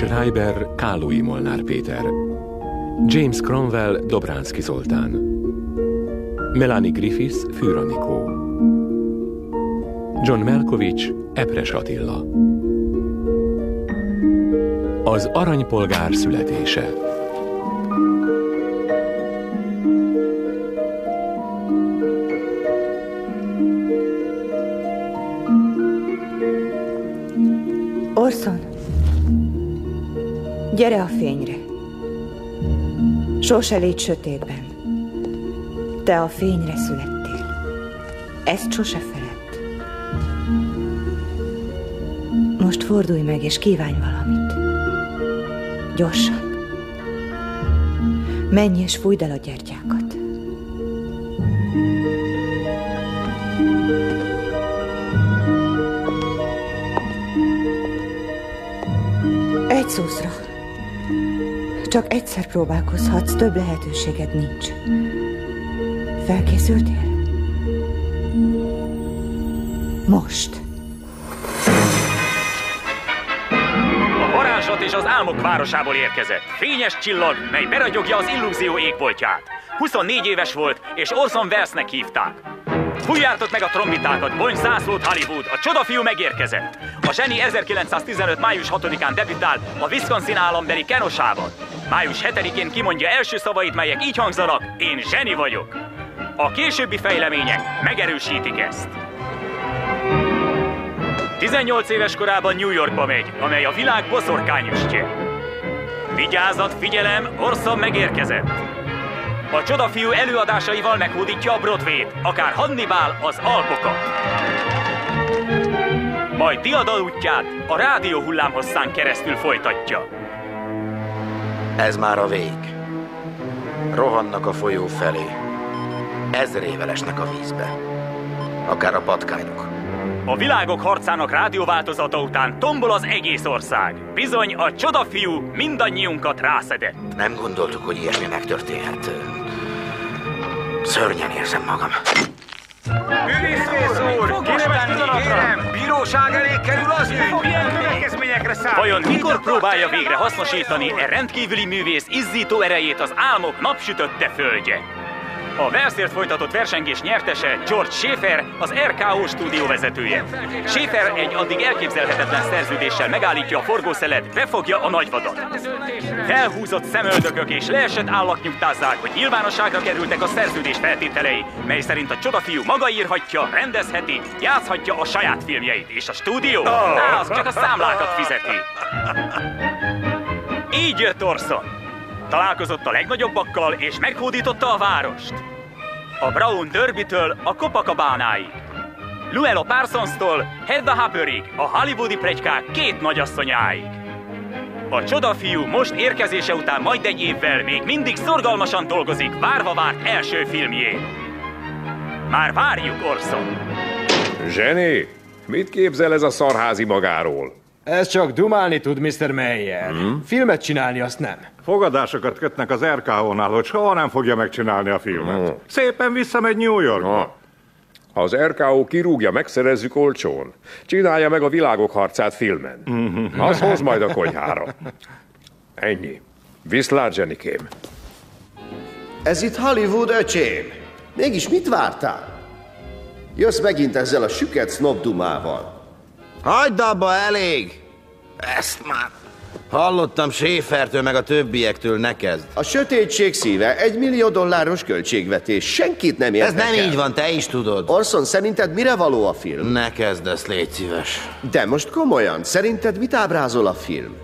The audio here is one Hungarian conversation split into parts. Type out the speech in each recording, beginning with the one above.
Schreiber Kálói Molnár Péter, James Cromwell Dobránszky Zoltán, Melanie Griffiths Fűr Anikó, John Malkovich Epres Attila. Az aranypolgár születése. Orson, gyere a fényre. Sose légy sötétben. Te a fényre születtél. Ezt sose feledd. Most fordulj meg és kívánj valamit. Gyorsan. Menj és fújd el a gyertyákat. Egy szószra. Csak egyszer próbálkozhatsz, több lehetőséged nincs. Felkészültél? Most. A varázslat és az álmok városából érkezett. Fényes csillag, mely beragyogja az illúzió égboltját. 24 éves volt, és Orson Wellesnek hívták. Fújjátok meg a trombitákat, bonts zászlót Hollywood, a csodafiú megérkezett. A zseni 1915. május 6-án debütál a Wisconsin állambeli Kenosában. Május 7-én kimondja első szavait, melyek így hangzanak: én zseni vagyok. A későbbi fejlemények megerősítik ezt. 18 éves korában New Yorkba megy, amely a világ boszorkányüstje. Vigyázat, figyelem, Orson megérkezett. A csodafiú előadásaival meghódítja a Broadway-t, akár Hannibal az Alpokat. Majd diadal útját a rádió hullámhosszán keresztül folytatja. Ez már a vég. Rohannak a folyó felé. Ezrével esnek a vízbe. Akár a patkányok. A világok harcának rádióváltozata után tombol az egész ország. Bizony, a csodafiú mindannyiunkat rászedett. Nem gondoltuk, hogy ilyesmi megtörténhet. Szörnyen érzem magam. Művészész úr! Kérem, bíróság elé kerül az ügy! Milyen következményekre számít? Vajon mikor próbálja végre hasznosítani e rendkívüli művész izzító erejét az álmok napsütötte földje? A Wellesért folytatott versengés nyertese George Schaefer, az RKO stúdió vezetője. Schaefer egy addig elképzelhetetlen szerződéssel megállítja a forgószelet, befogja a nagyvadat. Felhúzott szemöldökök és leesett állak nyugtázzák, hogy nyilvánosságra kerültek a szerződés feltételei, mely szerint a csodafiú maga írhatja, rendezheti, játszhatja a saját filmjeit, és a stúdió az csak a számlákat fizeti. Így jött Orson. Találkozott a legnagyobbakkal, és meghódította a várost. A Brown Derbytől a Copacabánáig. Luella Parsonstól Hedda Hopperig, a hollywoodi pletykák két nagyasszonyáig. A csodafiú most érkezése után majd egy évvel még mindig szorgalmasan dolgozik várva várt első filmjén. Már várjuk, Orson! Zseni, mit képzel ez a szarházi magáról? Ez csak dumálni tud, Mr. Meyer. Filmet csinálni azt nem. Fogadásokat kötnek az RKO-nál, hogy soha nem fogja megcsinálni a filmet. Szépen visszamegy New Yorkba. Ha az RKO kirúgja, megszerezzük olcsón. Csinálja meg a világok harcát filmen. Az hoz majd a konyhára. Ennyi. Viszlát, Zsenikém. Ez itt Hollywood, öcsém. Mégis mit vártál? Jössz megint ezzel a süket sznobdumával. Hagyd abba, elég! Ezt már hallottam Schaefertől meg a többiektől, ne kezd. A sötétség szíve $1 millió költségvetés. Senkit nem érdekel. Ez nem így van, te is tudod. Orson, szerinted mire való a film? Ne kezd ezt, légy szíves. De most komolyan, szerinted mit ábrázol a film?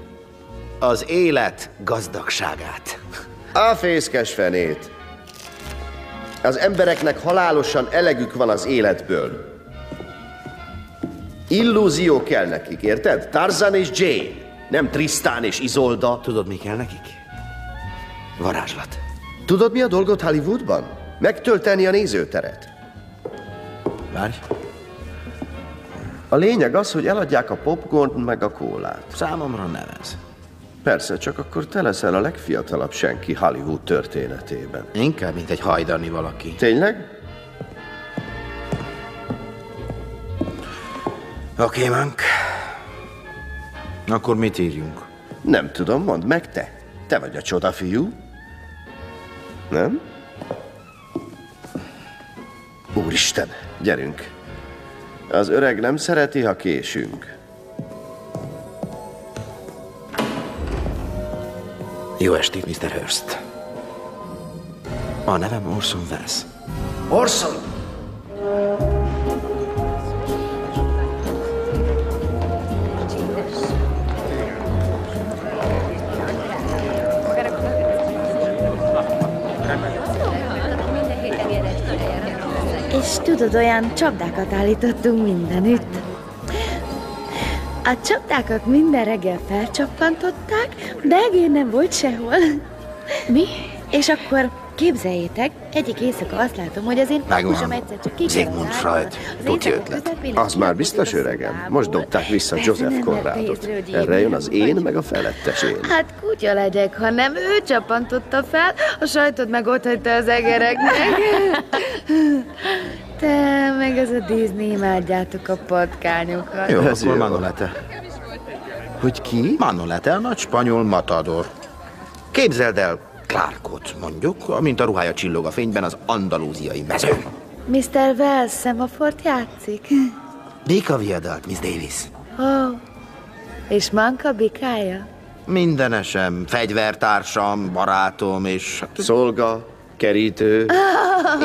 Az élet gazdagságát. A fészkes fenét. Az embereknek halálosan elegük van az életből. Illúzió kell nekik, érted? Tarzan és Jane, nem Tristan és Isolda. Tudod, mi kell nekik? Varázslat. Tudod, mi a dolgot Hollywoodban? Megtölteni a nézőteret. Várj. A lényeg az, hogy eladják a popcorn meg a kólát. Számomra nem ez. Persze, csak akkor te leszel a legfiatalabb senki Hollywood történetében. Inkább, mint egy hajdani valaki. Tényleg? Oké, Monk. Akkor mit írjunk? Nem tudom, mondd meg te. Te vagy a csodafiú. Nem? Úristen, gyerünk. Az öreg nem szereti, ha késünk. Jó estét, Mr. Hurst. A nevem Orson Welles. Orson! És tudod, olyan csapdákat állítottunk mindenütt. A csapdákat minden reggel felcsappantották, de egér nem volt sehol. Mi? És akkor képzeljétek, egyik éjszaka azt látom, hogy az én papusom egyszer csak Sigmund Freud. Tuti ötlet. Az már biztos, öregem. Most dobták vissza Joseph Conradot. Erre jön az én, meg a felettes én. Hát kutya legyek, ha nem ő csappantotta fel, a sajtot meg ott hagyta az egereknek. Te, meg ez a Disney, imádjátok a patkányokat. Jó, akkor Manolete. Hogy ki? Manolete, a nagy spanyol matador. Képzeld el Clarkot, mondjuk, amint a ruhája csillog a fényben az andalúziai mezőn. Mr. Wells szemafort játszik? Bika viadalt, Miss Davis. Oh, és Manka bikája? Mindenesem, fegyvertársam, barátom és... Szolga, kerítő,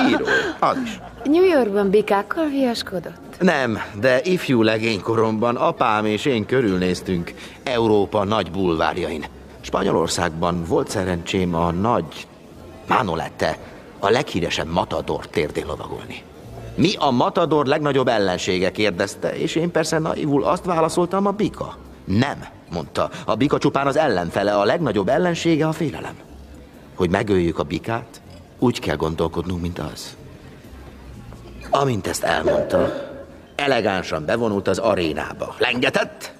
író. Az is. New Yorkban bikákkal viaskodott? Nem, de ifjú legénykoromban apám és én körülnéztünk Európa nagy bulvárjain. Spanyolországban volt szerencsém a nagy Manolete, a leghíresebb matador térdén lovagolni. Mi a matador legnagyobb ellensége, kérdezte, és én persze naivul azt válaszoltam, a bika. Nem, mondta, a bika csupán az ellenfele, a legnagyobb ellensége a félelem. Hogy megöljük a bikát, úgy kell gondolkodnunk, mint az. Amint ezt elmondta, elegánsan bevonult az arénába. Lengetett,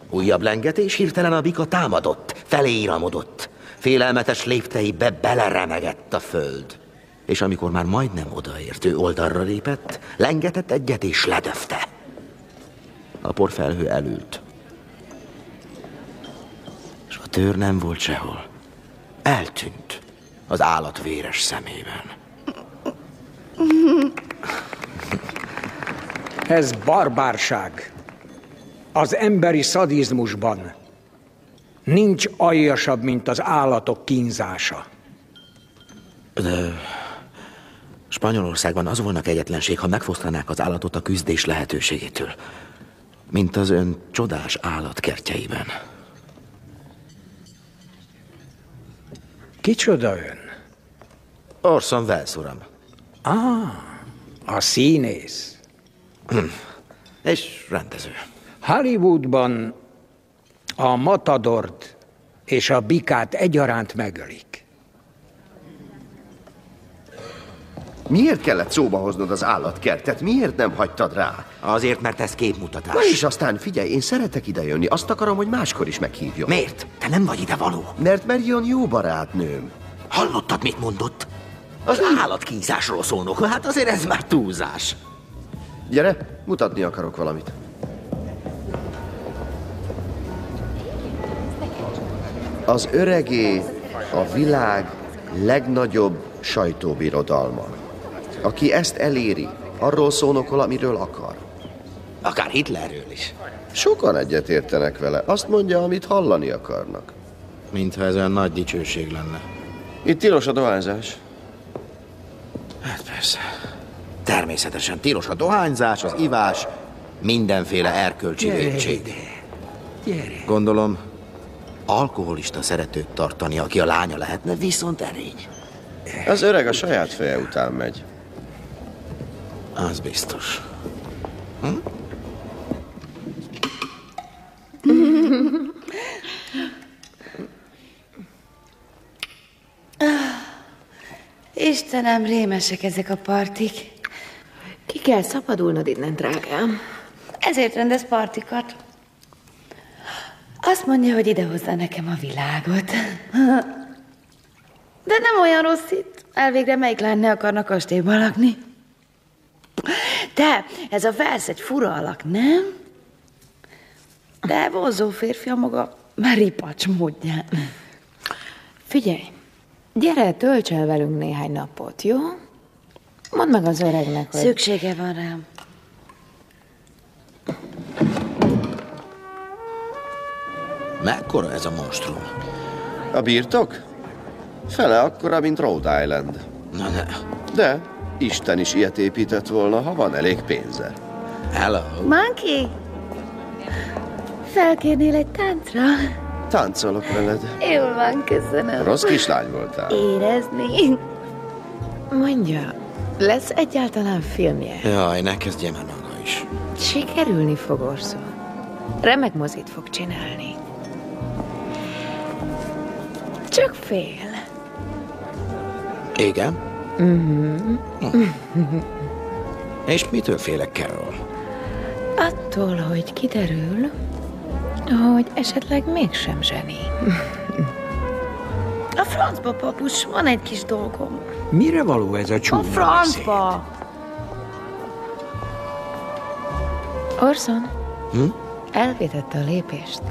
újabb lengetés, hirtelen a bika támadott, felé iramodott. Félelmetes lépteibe beleremegett a föld. És amikor már majdnem odaért, ő oldalra lépett, lengetett egyet és ledöfte. A porfelhő elült. És a tőr nem volt sehol. Eltűnt az állat véres szemében. Ez barbárság. Az emberi szadizmusban nincs aljasabb, mint az állatok kínzása. De Spanyolországban az volna egyetlenség, ha megfosztanák az állatot a küzdés lehetőségétől, mint az ön csodás állatkertjeiben. Kicsoda ön? Orson Welles, uram. A színész. És rendező. Hollywoodban a matadort és a bikát egyaránt megölik. Miért kellett szóba hoznod az állatkertet? Miért nem hagytad rá? Azért, mert ez képmutatás. Na és aztán figyelj, én szeretek idejönni. Azt akarom, hogy máskor is meghívjon. Miért? Te nem vagy idevaló. Mert Marion jó barátnőm. Hallottad, mit mondott? Az állatkínzásról szólnok, hát azért ez már túlzás. Gyere, mutatni akarok valamit. Az öregé a világ legnagyobb sajtóbirodalma. Aki ezt eléri, arról szólnokol, amiről akar. Akár Hitlerről is. Sokan egyetértenek vele. Azt mondja, amit hallani akarnak. Mintha ez olyan nagy dicsőség lenne. Itt tilos a dohányzás. Hát persze. Természetesen tilos a dohányzás, az ivás, mindenféle erkölcsi vétség. Gondolom, alkoholista szeretőt tartani, aki a lánya lehetne, viszont erény. Az öreg a saját feje után megy. Az biztos. Istenem, rémesek ezek a partik. Ki kell szabadulnod innen, drágám. Ezért rendez partikat. Azt mondja, hogy idehozza nekem a világot. De nem olyan rossz itt. Elvégre melyik lány ne akarna kastélyban lakni? De ez a Wells egy fura alak, nem? De vonzó férfi a maga Már ripacs módján. Figyelj, gyere, tölts el velünk néhány napot, jó? Mondd meg az öregnek, hogy... Szüksége van rám. Mekkora ez a monstrum? A birtok? Fele akkora, mint Rhode Island. Na ne. De Isten is ilyet épített volna, ha van elég pénze. Hello. Monkey! Felkérnél egy táncra? Táncolok veled. Jól van, köszönöm. Rossz kislány voltál. Érezni. Mondja, lesz egyáltalán filmje? Jaj, ne kezdjem el maga is. Sikerülni fog, Orson. Remek mozit fog csinálni. Csak fél. Igen? És mitől félek, Carol? Attól, hogy kiderül, hogy esetleg mégsem zseni. A francba, papus, van egy kis dolgom. Mire való ez a csúnya A francba! Orson, elvétette a lépést.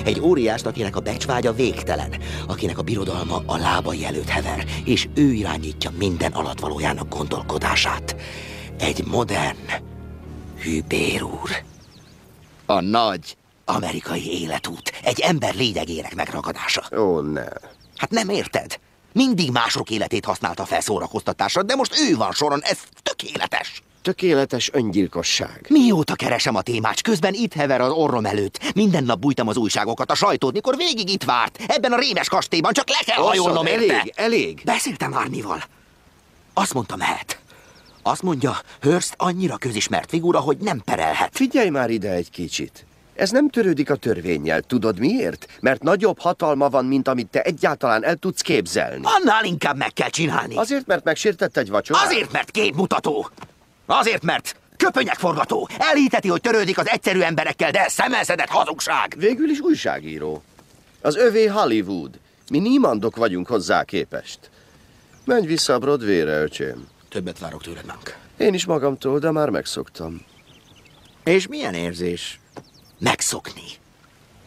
Egy óriást, akinek a becsvágya végtelen, akinek a birodalma a lábai előtt hever, és ő irányítja minden alattvalójának gondolkodását. Egy modern Hübér-úr. A nagy amerikai életút. Egy ember lényegének megragadása. Ó, ne. Hát nem érted? Mindig mások életét használta fel szórakoztatásra, de most ő van soron, ez tökéletes. Tökéletes öngyilkosság. Mióta keresem a témács, közben itt hever az orrom előtt. Minden nap bújtam az újságokat, a sajtót, mikor végig itt várt. Ebben a rémes kastélyban csak le kell hajolnom érte. Elég. Beszéltem Árnival. Azt mondta, mehet. Azt mondja, Hearst annyira közismert figura, hogy nem perelhet. Figyelj már ide egy kicsit. Ez nem törődik a törvénnyel, tudod miért? Mert nagyobb hatalma van, mint amit te egyáltalán el tudsz képzelni. Annál inkább meg kell csinálni. Azért, mert megsértett egy vacsorát? Azért, mert képmutató. Azért, mert köpönyegforgató. Elhiteti, hogy törődik az egyszerű emberekkel, de szemelszedett hazugság. Végül is újságíró. Az övé Hollywood. Mi nímandok vagyunk hozzá képest. Menj vissza a Broadway-re, öcsém. Többet várok tőled, Nank. Én is magamtól, de már megszoktam. És milyen érzés megszokni?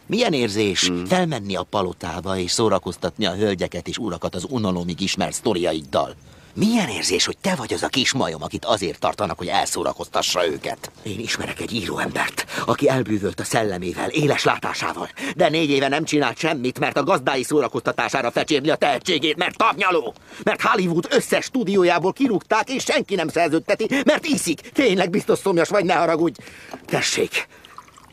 Milyen érzés felmenni a palotába és szórakoztatni a hölgyeket és urakat az unalomig ismert sztoriaiddal? Milyen érzés, hogy te vagy az a kis majom, akit azért tartanak, hogy elszórakoztassa őket? Én ismerek egy íróembert, aki elbűvölt a szellemével, éles látásával, de 4 éve nem csinált semmit, mert a gazdái szórakoztatására fecsérli a tehetségét, mert tavnyaló, mert Hollywood összes stúdiójából kirúgták, és senki nem szerződteti, mert iszik. Tényleg biztos szomjas vagy, ne haragudj. Tessék,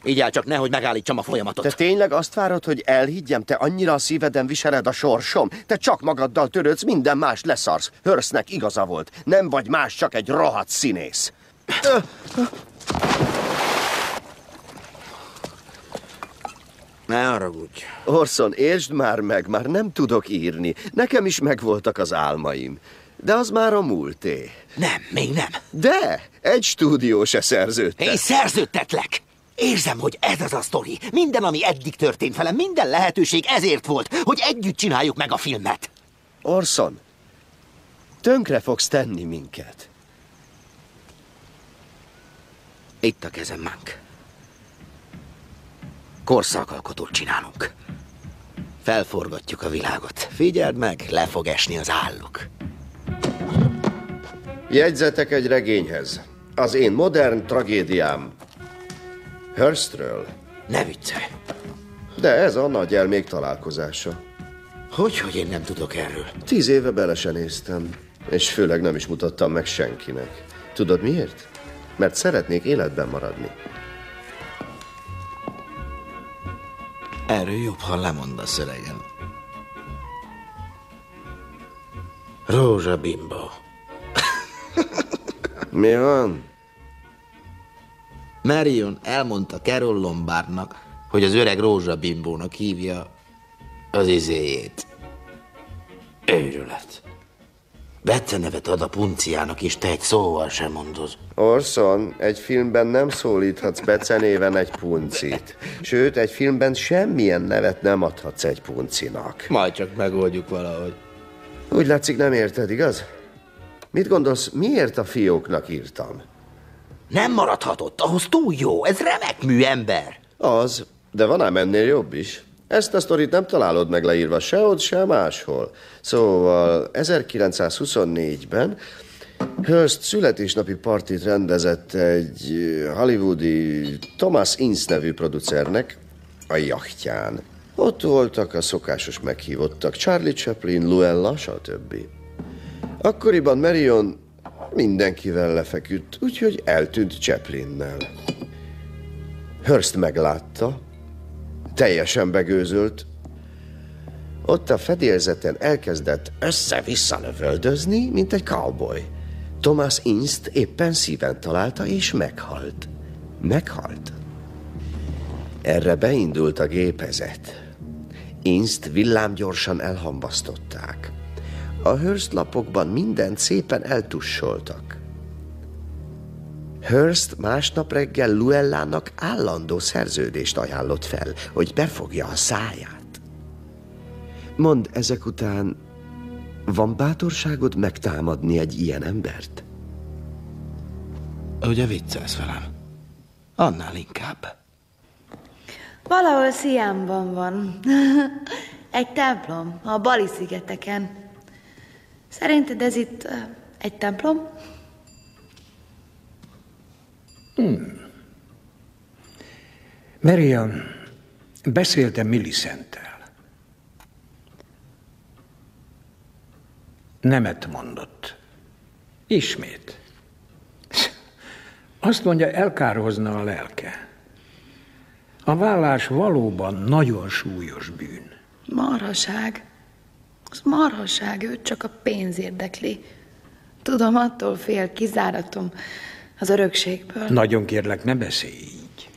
így el csak nehogy megállítsam a folyamatot. Te tényleg azt várod, hogy elhiggyem, te annyira a szíveden viseled a sorsom? Te csak magaddal törődsz, minden más leszarsz. Hearstnek igaza volt. Nem vagy más, csak egy rohadt színész. Ne haragudj. Orson, értsd már meg, már nem tudok írni. Nekem is megvoltak az álmaim. De az már a múlté. Nem, még nem. De, egy stúdió se szerződtet. Én szerződtetlek. Érzem, hogy ez az a sztori. Minden, ami eddig történt velem, minden lehetőség ezért volt, hogy együtt csináljuk meg a filmet. Orson, tönkre fogsz tenni minket. Itt a kezem, Monk. Korszakalkotót csinálunk. Felforgatjuk a világot. Figyeld meg, le fog esni az álluk. Jegyzetek egy regényhez. Az én modern tragédiám. Hearstről. Ne viccelj. De ez a nagy elmék találkozása. Hogy én nem tudok erről? 10 éve bele se néztem. És főleg nem is mutattam meg senkinek. Tudod miért? Mert szeretnék életben maradni. Erről jobb, ha lemondasz, öregem. Rózsabimbo. Mi van? Marion elmondta Carol Lombardnak, hogy az öreg Rózsabimbónak hívja az izéjét. Őrület. Becenevet ad a punciának, és te egy szóval sem mondod. Orson, egy filmben nem szólíthatsz becenéven egy puncit. Sőt, egy filmben semmilyen nevet nem adhatsz egy puncinak. Majd csak megoldjuk valahogy. Úgy látszik, nem érted, igaz? Mit gondolsz, miért a fióknak írtam? Nem maradhatott, ahhoz túl jó, ez remek mű, ember. Az, de van ám ennél jobb is. Ezt a sztorit nem találod meg leírva se ott, se máshol. Szóval 1924-ben Hearst születésnapi partit rendezett egy hollywoodi Thomas Ince nevű producernek a jachtján. Ott voltak a szokásos meghívottak, Charlie Chaplin, Luella, stb. Akkoriban Marion mindenkivel lefeküdt, úgyhogy eltűnt Chaplinnel. Hearst meglátta, teljesen begőzölt. Ott a fedélzeten elkezdett össze-vissza lövöldözni, mint egy cowboy. Thomas Ince-t éppen szíven találta, és meghalt. Meghalt. Erre beindult a gépezet. Ince-t villámgyorsan elhamvasztották. A Hearst lapokban mindent szépen eltussoltak. Hearst másnap reggel Luellának állandó szerződést ajánlott fel, hogy befogja a száját. Mondd, ezek után van bátorságod megtámadni egy ilyen embert? Ugye viccelsz velem? Annál inkább. Valahol Sziamban van. Egy templom, a Bali-szigeteken. Szerinted ez itt egy templom? Marion, beszéltem Millicenttel. Nemet mondott. Ismét. Azt mondja, elkárhozna a lelke. A vállás valóban nagyon súlyos bűn. Marhaság. Az marhaság, őt csak a pénz érdekli. Tudom, attól fél, kizáratom az örökségből. Nagyon kérlek, ne beszélj így.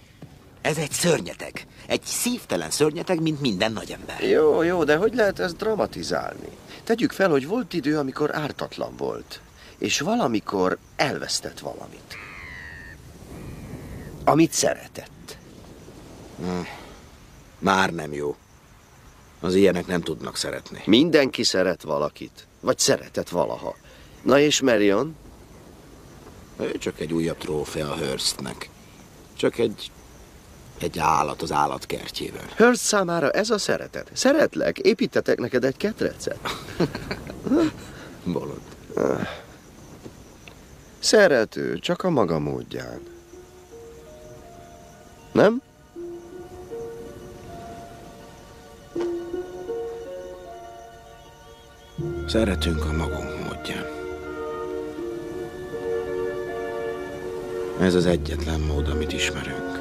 Ez egy szörnyeteg. Egy szívtelen szörnyeteg, mint minden nagy ember. Jó, de hogy lehet ezt dramatizálni? Tegyük fel, hogy volt idő, amikor ártatlan volt, és valamikor elvesztett valamit. Amit szeretett. Már nem jó. Az ilyenek nem tudnak szeretni. Mindenki szeret valakit, vagy szeretett valaha. Na és Marion? Ő csak egy újabb trófea Hearstnek. Csak egy állat az állatkertjében. Hearst számára ez a szeretet. Szeretlek, építetek neked egy ketrecet. Bolond. Szerető, csak a maga módján. Nem? Szeretünk a magunk módján. Ez az egyetlen mód, amit ismerünk.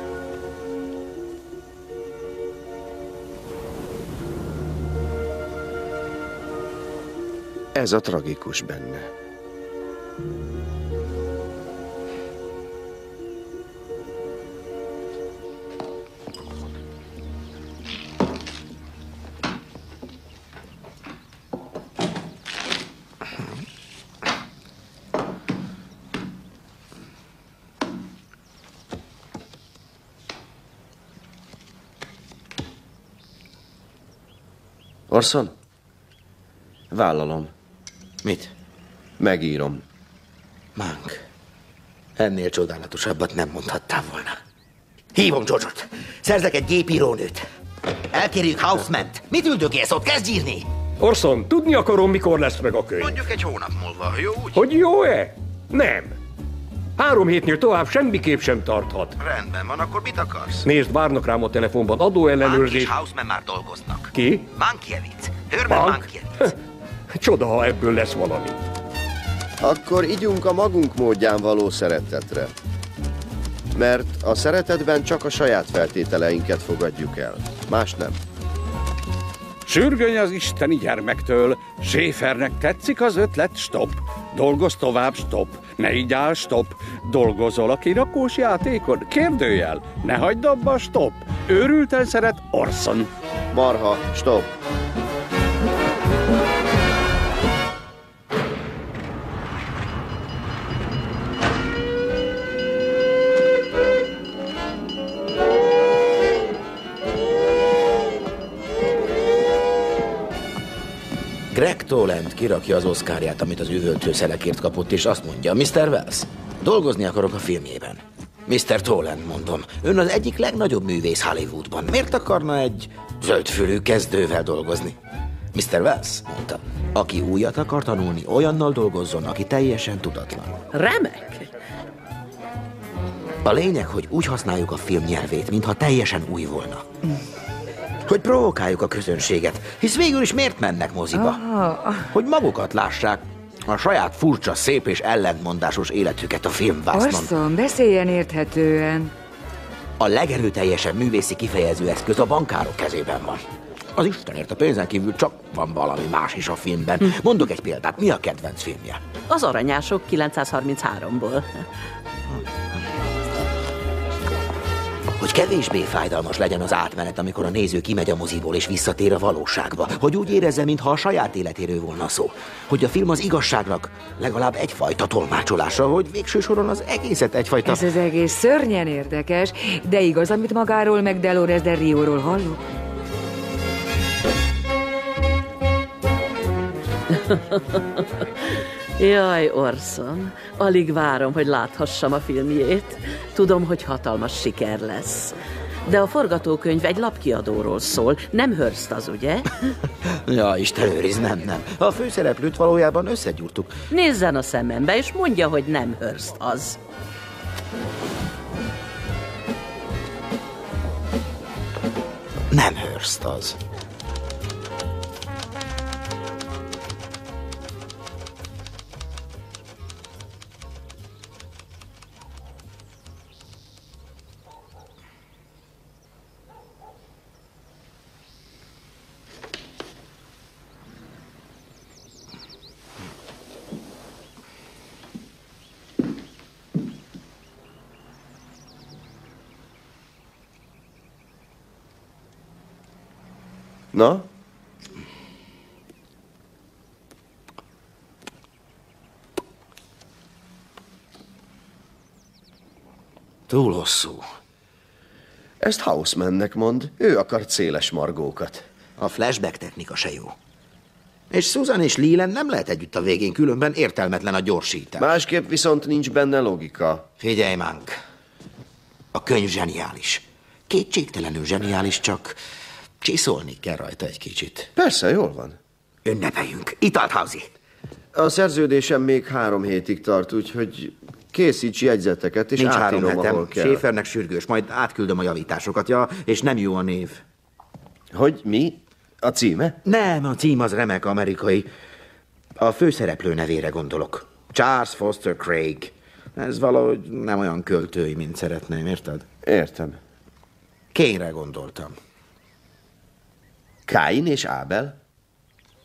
Ez a tragikus benne. Orson? Vállalom. Mit? Megírom. Monk, ennél csodálatosabbat nem mondhattál volna. Hívom George-ot. Szerzek egy gépírónőt. Elkérjük Houseman-t. Mit üldögélsz ott? Kezdj írni! Orson, tudni akarom, mikor lesz meg a könyv. Mondjuk egy hónap múlva, jó úgy? Hogy jó-e? Nem. 3 hétnél tovább semmiképp sem tarthat. Rendben van, akkor mit akarsz? Nézd, várnak rám a telefonban, adóellenőrzés. Monk és Houseman már dolgoznak. Ki? Mankiewicz. Herman Mankiewicz. Csoda, ha ebből lesz valami. Akkor igyunk a magunk módján való szeretetre. Mert a szeretetben csak a saját feltételeinket fogadjuk el. Más nem. Sürgöny az isteni gyermektől. Schäfernek tetszik az ötlet, stop. Dolgozz tovább, stop. Ne így áll, stop. Dolgozol a kirakós játékon? Kérdőjel. Ne hagyd abba, stop. Őrülten szeret Orson. Marha, stop. Greg Toland kirakja az Oscarját, amit az üvöltőszelekért kapott, és azt mondja, Mr. Wells, dolgozni akarok a filmjében. Mr. Toland, mondom, ön az egyik legnagyobb művész Hollywoodban. Miért akarna egy zöldfülű kezdővel dolgozni? Mr. Wells, mondta, aki újat akar tanulni, olyannal dolgozzon, aki teljesen tudatlan. Remek! A lényeg, hogy úgy használjuk a film nyelvét, mintha teljesen új volna. Hogy provokáljuk a közönséget, hisz végül is miért mennek moziba? Hogy magukat lássák, a saját furcsa, szép és ellentmondásos életüket a filmvásznon. Orson, beszéljen érthetően. A legerőteljesebb művészi kifejező eszköz a bankárok kezében van. Az Istenért a pénzen kívül csak van valami más is a filmben. Mondok egy példát, mi a kedvenc filmje? Az Aranyások 933-ból. Hogy kevésbé fájdalmas legyen az átmenet, amikor a néző kimegy a moziból és visszatér a valóságba. Hogy úgy érezze, mintha a saját életéről volna szó. Hogy a film az igazságnak legalább egyfajta tolmácsolása, hogy végső soron az egészet egyfajta... Ez az egész szörnyen érdekes, de igaz, amit magáról meg Dolores del Rio-ról hallok? Jaj, Orson, alig várom, hogy láthassam a filmjét. Tudom, hogy hatalmas siker lesz. De a forgatókönyv egy lapkiadóról szól. Nem Hearst az, ugye? Ja, Isten őriz, nem. A főszereplőt valójában összegyúrtuk. Nézzen a szemembe, és mondja, hogy nem Hearst az. Nem Hearst az. Na? Túl hosszú. Ezt Housemannek mond. Ő akart széles margókat. A flashback technika se jó. És Susan és Leland nem lehet együtt a végén, különben értelmetlen a gyorsítás. Másképp viszont nincs benne logika. Figyelj, Monk. A könyv zseniális. Kétségtelenül zseniális, csak csiszolni kell rajta egy kicsit. Persze, jól van. Ünnepeljünk. Italt, Hausi. A szerződésem még 3 hétig tart, úgyhogy készíts jegyzeteket, és átírom, ahol kell. Schäfernek sürgős, majd átküldöm a javításokat, ja, és nem jó a név. Hogy mi? A címe? Nem, a cím az remek amerikai. A főszereplő nevére gondolok. Charles Foster Craig. Ez valahogy nem olyan költői, mint szeretném, érted? Értem. Kane-re gondoltam. Cain és Ábel?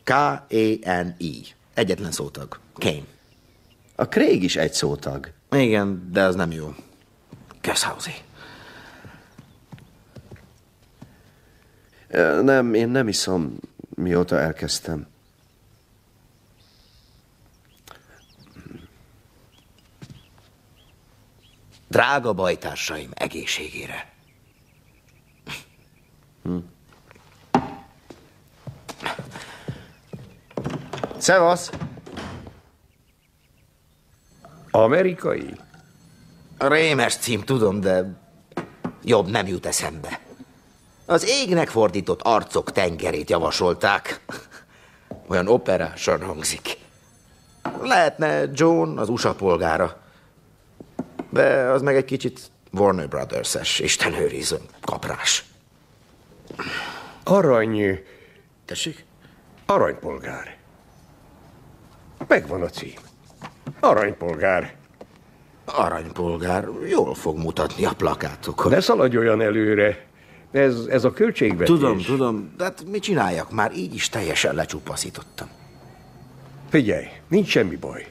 K-A-N-I. Egyetlen szótag. Kane. A Craig is egy szótag. Igen, de az nem jó. Kösz, Hausi. Nem, én nem iszom, mióta elkezdtem. Drága bajtársaim egészségére. Szevasz! Amerikai? Rémes cím, tudom, de jobb nem jut eszembe. Az égnek fordított arcok tengerét javasolták. Olyan operásan hangzik. Lehetne John az USA polgára. De az meg egy kicsit Warner Brothers-es, Isten őrizön, kaprás. Arany... Tessék? Aranypolgár. Megvan a cím. Aranypolgár. Aranypolgár. Jól fog mutatni a plakátokon. Ne szaladj olyan előre. Ez a költségvetés. Tudom, de hát mit csináljak? Már így is teljesen lecsupaszítottam. Figyelj, nincs semmi baj.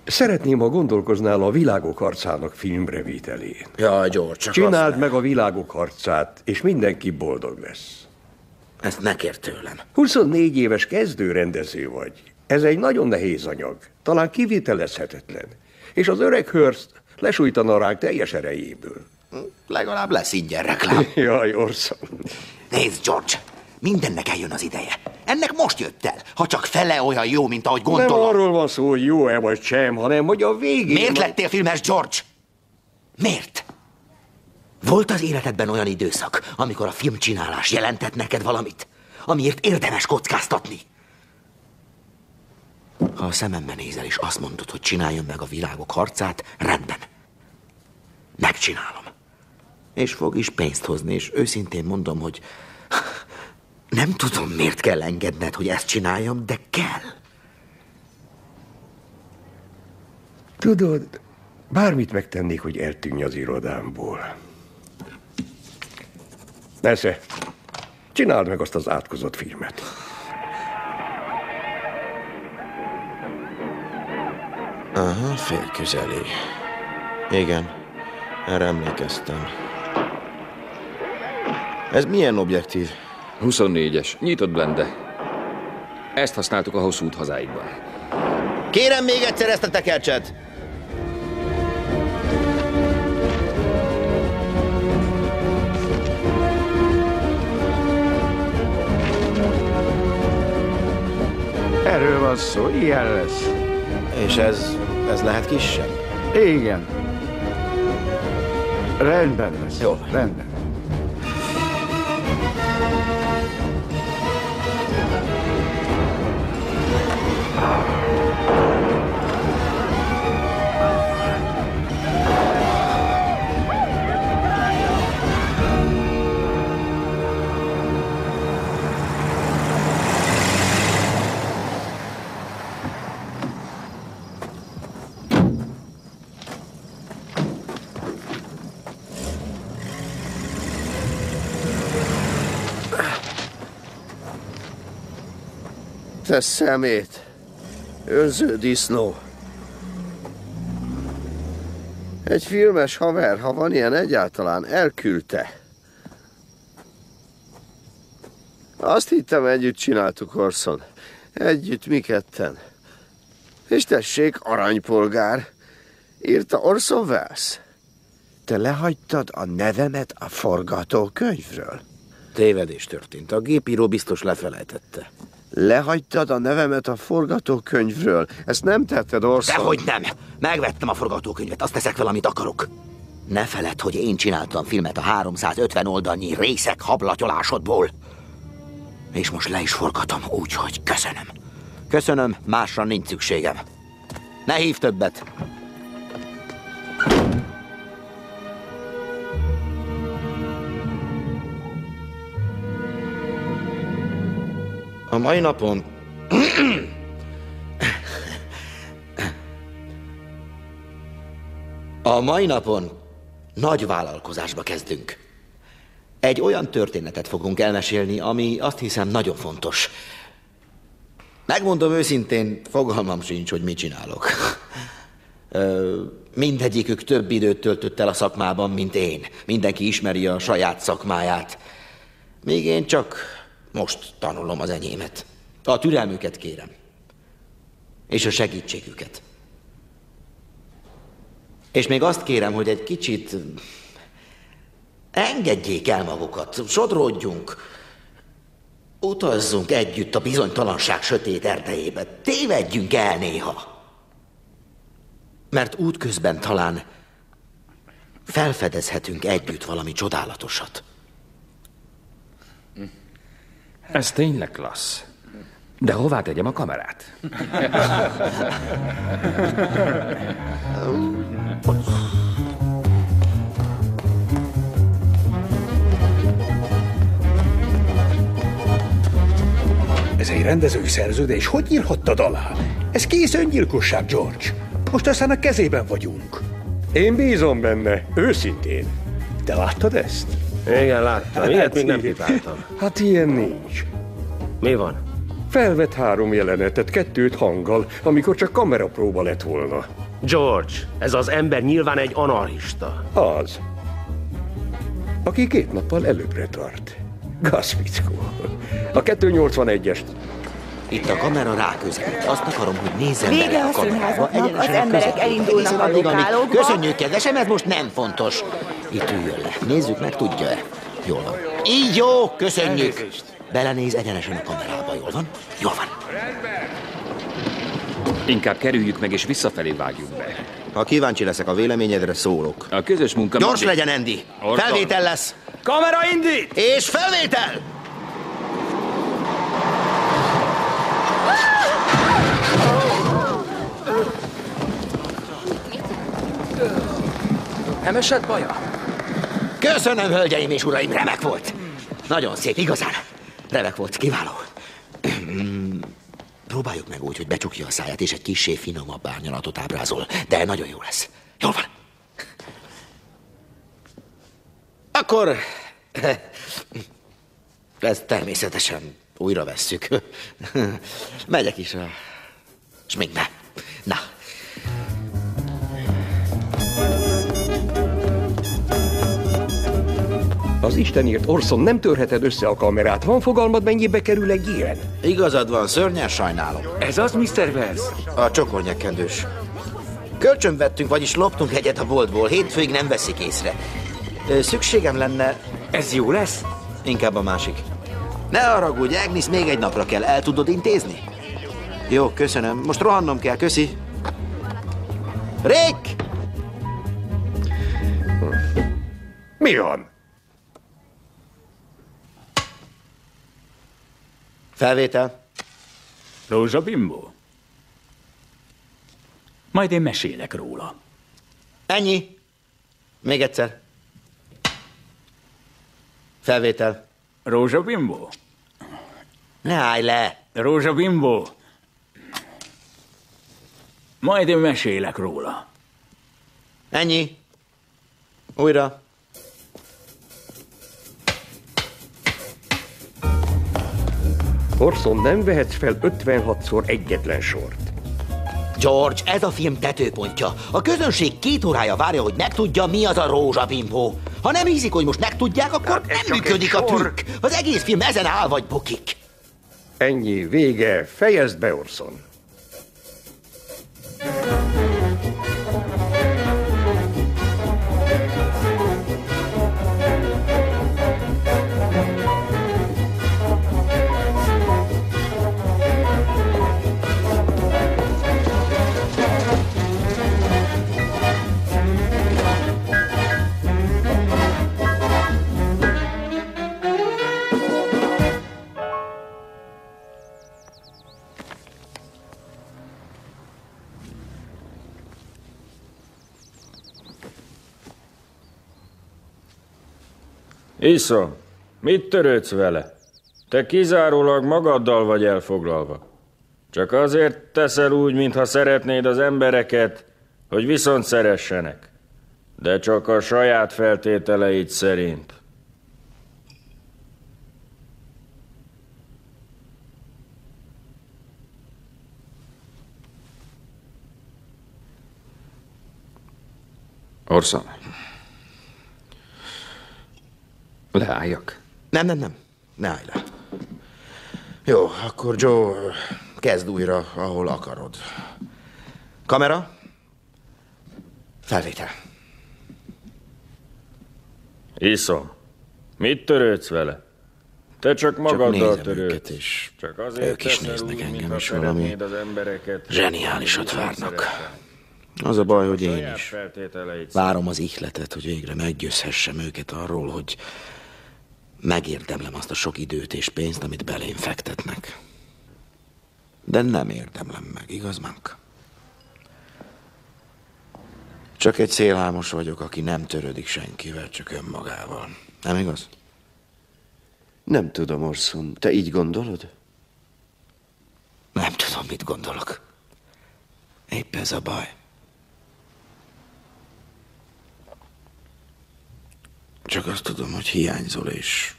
Szeretném, ha gondolkoznál a Világok harcának filmrevételén. Jaj, George, csak csináld meg a Világok harcát, és mindenki boldog lesz. Ezt ne kérd tőlem. 24 éves kezdőrendező vagy. Ez egy nagyon nehéz anyag. Talán kivitelezhetetlen. És az öreg Hearst lesújtana ránk teljes erejéből. Legalább lesz ingyen reklám. Jaj, Orson. Nézd, George, mindennek eljön az ideje. Ennek most jött el, ha csak fele olyan jó, mint ahogy gondolom. Nem arról van szó, hogy jó-e vagy sem, hanem hogy a végén... Miért lettél filmes, George? Miért? Volt az életedben olyan időszak, amikor a filmcsinálás jelentett neked valamit, amiért érdemes kockáztatni? Ha a szemembe nézel és azt mondod, hogy csináljam meg a Világok harcát, rendben. Megcsinálom. És fog is pénzt hozni, és őszintén mondom, hogy nem tudom, miért kell engedned, hogy ezt csináljam, de kell. Tudod, bármit megtennék, hogy eltűnj az irodámból. Persze, csináld meg azt az átkozott filmet. Aha, félközeli. Igen, erre emlékeztem. Ez milyen objektív? 24-es, nyitott blende. Ezt használtuk a hosszú út hazáikban. Kérem még egyszer ezt a tekercset! Erről van szó, ilyen lesz. És ez lehet kisebb? Igen. Rendben lesz. Jó. Rendben. Te szemét! Önző disznó! Egy filmes haver, ha van ilyen egyáltalán, elküldte. Azt hittem, együtt csináltuk, Orson. Együtt mi ketten. És tessék, aranypolgár. Írta Orson Welles. Te lehagytad a nevemet a forgatókönyvről? Tévedés történt. A gépíró biztos lefelejtette. Lehagytad a nevemet a forgatókönyvről? Ezt nem tetted, Orson? Dehogy nem! Megvettem a forgatókönyvet, azt teszek vele, amit akarok. Ne feledd, hogy én csináltam filmet a 350 oldalnyi részek hablatyolásodból. És most le is forgatom, úgyhogy köszönöm. Köszönöm, másra nincs szükségem. Ne hívj többet! A mai napon... A mai napon nagy vállalkozásba kezdünk. Egy olyan történetet fogunk elmesélni, ami azt hiszem nagyon fontos. Megmondom őszintén, fogalmam sincs, hogy mit csinálok. Mindegyikük több időt töltött el a szakmában, mint én. Mindenki ismeri a saját szakmáját. Míg én csak most tanulom az enyémet. A türelmüket kérem. És a segítségüket. És még azt kérem, hogy egy kicsit engedjék el magukat, sodródjunk. Utazzunk együtt a bizonytalanság sötét erdejébe. Tévedjünk el néha. Mert útközben talán felfedezhetünk együtt valami csodálatosat. Ez tényleg klassz. De hová tegyem a kamerát? Ez egy rendezői szerződés. Hogy írhattad alá? Ez kész öngyilkosság, George. Most aztán a kezében vagyunk. Én bízom benne, őszintén. Te láttad ezt? Igen, láttam. Ilyet még nem pipáltam. Hát ilyen nincs. Mi van? Felvett 3 jelenetet, 2 hanggal, amikor csak kamerapróba lett volna. George, ez az ember nyilván egy anarchista. Az. Aki 2 nappal előbbre tart. Gazfickó. A 281-est. Itt a kamera ráközvetít. Azt akarom, hogy nézzen Vége bele a a kamerába. színházaknak, az emberek elindulnak a lokálokba. Köszönjük, kedvesem, ez most nem fontos. Itt üljön le. Nézzük meg, tudja-e? Jól van. Így jó, köszönjük. Belenéz egyenesen a kamerába, jól van? Jól van. Inkább kerüljük meg és visszafelé vágjuk be. Ha kíváncsi leszek a véleményedre, szólok. A közös munka... Gyors legyen, Andy. Felvétel lesz. Kamera indít! És felvétel! Nem esett baja? Köszönöm, hölgyeim és uraim, remek volt. Nagyon szép, igazán. Remek volt, kiváló. Próbáljuk meg úgy, hogy becsukja a száját, és egy kissé finomabb árnyalatot ábrázol. De nagyon jó lesz. Jól van. Akkor... ezt természetesen újra vesszük. Megyek is a sminkbe. Na. Az Istenért, Orson, nem törheted össze a kamerát. Van fogalmad, mennyibe kerül egy ilyen? Igazad van, szörnyen sajnálom. Ez az, Mr. Wells? A csokornyakkendős. Kölcsön vettünk, vagyis loptunk egyet a boltból. Hétfőig nem veszik észre. Szükségem lenne... Ez jó lesz? Inkább a másik. Ne haragudj, Agnes, még egy napra kell. El tudod intézni? Jó, köszönöm. Most rohannom kell, köszi. Rick! Mi van? Felvétel. Rózsa Bimbó? Majd én mesélek róla. Ennyi. Még egyszer. Felvétel. Rózsa Bimbó? Ne állj le! Rózsa Bimbó? Majd én mesélek róla. Ennyi. Újra. Orson, nem vehetsz fel 56-szor egyetlen sort. George, ez a film tetőpontja. A közönség 2 órája várja, hogy megtudja, mi az a rózsabimbó. Ha nem hiszik, hogy most megtudják, akkor nem működik a trükk. Az egész film ezen áll vagy bukik. Ennyi, vége. Fejezd be, Orson. Iszom, mit törődsz vele? Te kizárólag magaddal vagy elfoglalva. Csak azért teszel úgy, mintha szeretnéd az embereket, hogy viszont szeressenek. De csak a saját feltételeid szerint. Orson. Leálljak. Nem. Ne állj le. Jó, akkor Joe, kezd újra, ahol akarod. Kamera. Felvétel. Iszom, mit törődsz vele? Te csak magaddal őket, és csak azért ők is néznek úgy, engem, mintha és valami szeretnéd az embereket, zseniálisat úgy várnak. szeretem. Az a baj, hogy A én saját is feltételeit várom az ihletet, hogy végre meggyőzhessem őket arról, hogy megérdemlem azt a sok időt és pénzt, amit belém fektetnek. De nem érdemlem meg, igaz, Mank? Csak egy szélhámos vagyok, aki nem törődik senkivel, csak önmagával. Nem igaz? Nem tudom, Orson. Te így gondolod? Nem tudom, mit gondolok. Épp ez a baj. Csak azt tudom, hogy hiányzol, és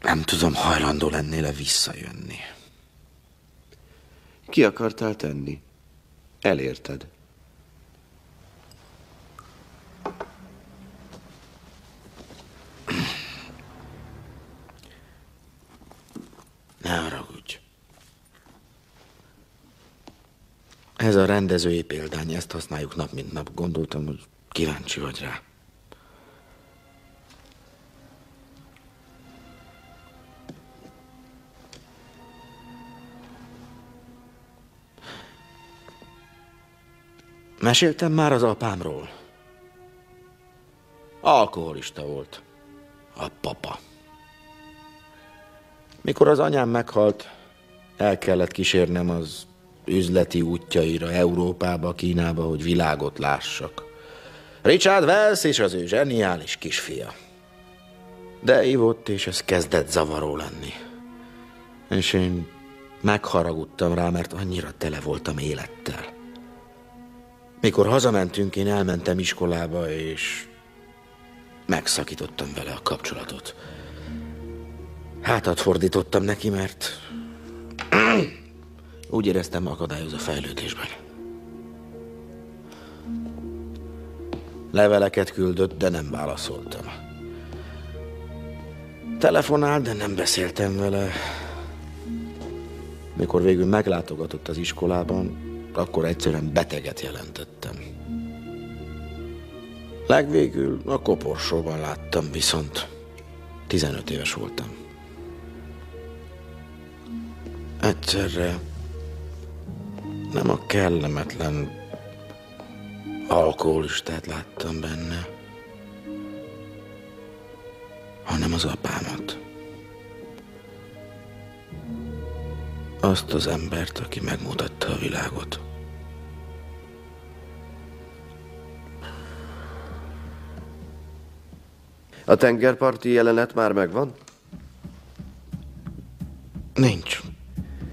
nem tudom, hajlandó lennél-e visszajönni. Ki akartál tenni? Elérted. Ne haragudj. Ez a rendezői példány, ezt használjuk nap mint nap. Gondoltam, hogy kíváncsi vagy rá. Meséltem már az apámról. Alkoholista volt. A papa. Mikor az anyám meghalt, el kellett kísérnem az üzleti útjaira, Európába, Kínába, hogy világot lássak. Richard Wells és az ő zseniális kisfia. De ivott, és ez kezdett zavaró lenni. És én megharagudtam rá, mert annyira tele voltam élettel. Mikor hazamentünk, én elmentem iskolába, és megszakítottam vele a kapcsolatot. Hátat fordítottam neki, mert úgy éreztem, akadályoz a fejlődésben. Leveleket küldött, de nem válaszoltam. Telefonált, de nem beszéltem vele. Mikor végül meglátogatott az iskolában, akkor egyszerűen beteget jelentettem. Legvégül a koporsóban láttam, viszont 15 éves voltam. Egyszerre nem a kellemetlen alkoholistát láttam benne, hanem az apámat. Azt az embert, aki megmutatta a világot. A tengerparti jelenet már megvan? Nincs.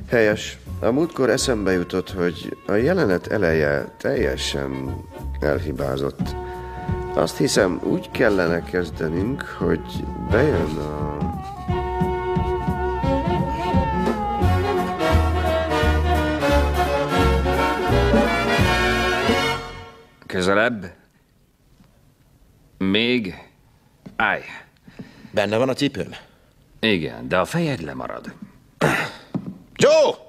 Helyes. A múltkor eszembe jutott, hogy a jelenet eleje teljesen elhibázott. Azt hiszem, úgy kellene kezdenünk, hogy bejön a... Közelebb. Még. Állj. Benne van a cipőm? Igen, de a fejed lemarad. Joe!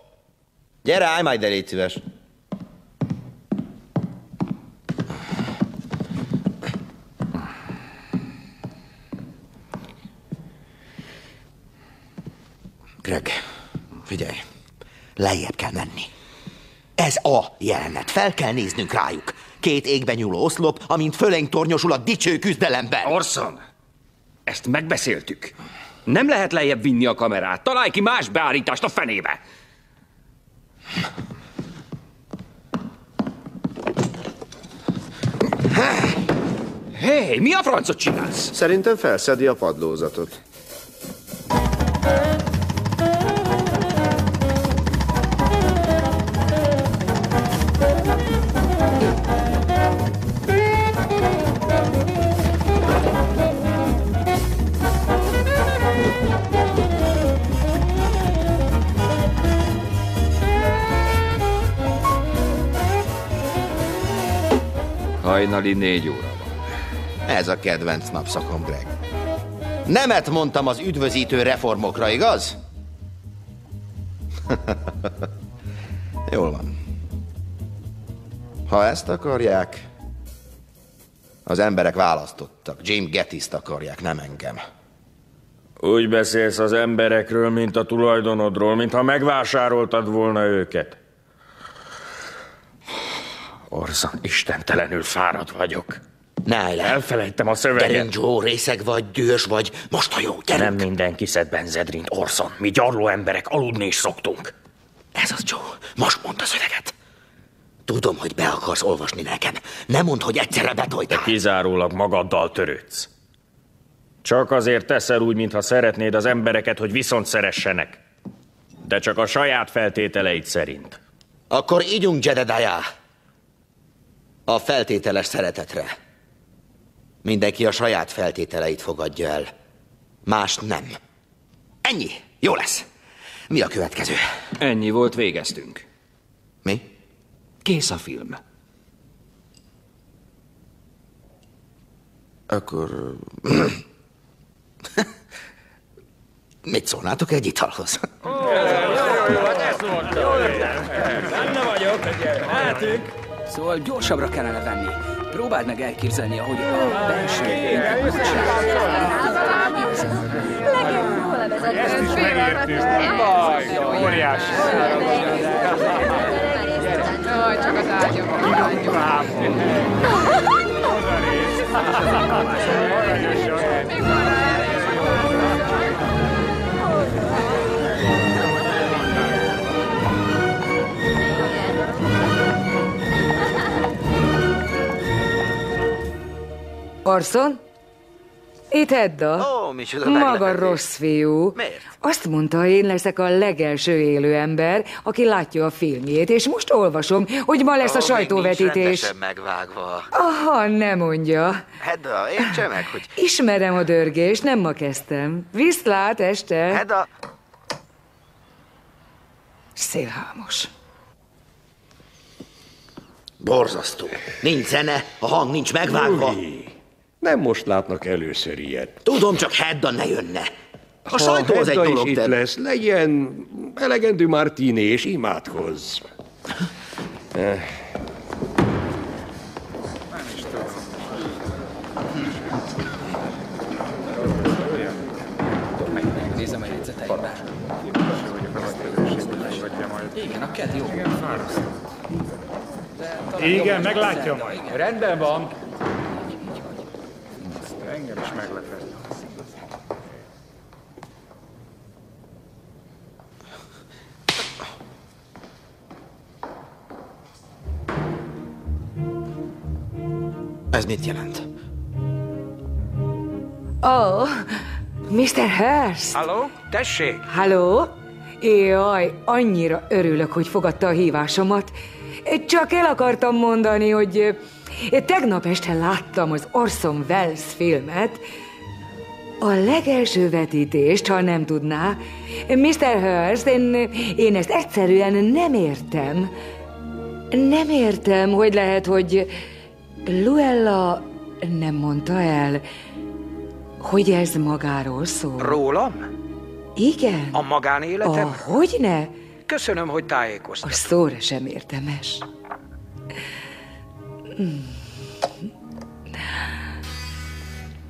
Gyere, állj majd, de légy szíves. Greg, figyelj. Lejjebb kell menni. Ez a jelenet. Fel kell néznünk rájuk. 2 égben nyúló oszlop, amint fölénk tornyosul a dicső küzdelemben. Orson! Ezt megbeszéltük. Nem lehet lejjebb vinni a kamerát. Találj ki más beállítást a fenébe. Hé, mi a francot csinálsz? Szerintem felszedi a padlózatot. Hajnali 4 óra van. Ez a kedvenc napszakom, Greg. Nemet mondtam az üdvözítő reformokra, igaz? Jól van. Ha ezt akarják, Az emberek választottak. James Gettys-t akarják, nem engem. Úgy beszélsz az emberekről, mint a tulajdonodról, mintha megvásároltad volna őket. Orson, istentelenül fáradt vagyok. Ne állj le. Elfelejtem a szöveget. Gyerünk, Joe, részeg vagy, dühös vagy. Most a jó, gyerünk. Nem mindenki szed benzedrint, Orson. Mi gyarló emberek aludni is szoktunk. Ez az, Joe. Most mondd a szöveget. Tudom, hogy be akarsz olvasni nekem. Nem mondd, hogy egyszerre betoltál. Te kizárólag magaddal törődsz. Csak azért teszel úgy, mintha szeretnéd az embereket, hogy viszont szeressenek. De csak a saját feltételeid szerint. Akkor ígyunk, Jedediah. A feltételes szeretetre. Mindenki a saját feltételeit fogadja el. Mást nem. Ennyi. Jó lesz. Mi a következő? Ennyi volt, végeztünk. Mi? Kész a film. Akkor... Mit szólnátok egy italhoz? Benne vagyok. Mehetünk. Szóval gyorsabbra kellene venni. Próbáld meg elképzelni, ahogy a belső Ezt is megértünk. Baj, óriási. Csak az ágyam. Orson? Itt Hedda. Maga rossz fiú. Miért? Azt mondta, én leszek a legelső élő ember, aki látja a filmjét, és most olvasom, hogy ma lesz a sajtóvetítés. Még megvágva. Aha, ne mondja. Hedda, értse meg, hogy... Ismerem a dörgést, nem ma kezdtem. Viszlát este. Hedda... Szélhámos. Borzasztó. Nincs zene, a hang nincs megvágva. Nem most látnak először ilyet. Tudom, csak Hedda ne jönne. A sajtó az egy Hedda dolog, is itt lesz, legyen elegendő martini és imádkozz. Nézem a jegyzeteimben. Igen, a ked jó. Igen, meglátja majd. Rendben van. Engem is meglepett. Ez mit jelent? Oh, Mr. Hurst. Halló? Tessék? Halló? Jaj, annyira örülök, hogy fogadta a hívásomat. Csak el akartam mondani, hogy tegnap este láttam az Orson Welles filmet, a legelső vetítést, ha nem tudná. Mr. Hurst, én ezt egyszerűen nem értem. Nem értem, hogy lehet, hogy Luella nem mondta el, hogy ez magáról szól. Rólam? Igen. A magánéletem? Hogyne? Köszönöm, hogy tájékoztat. A szóra sem értemes.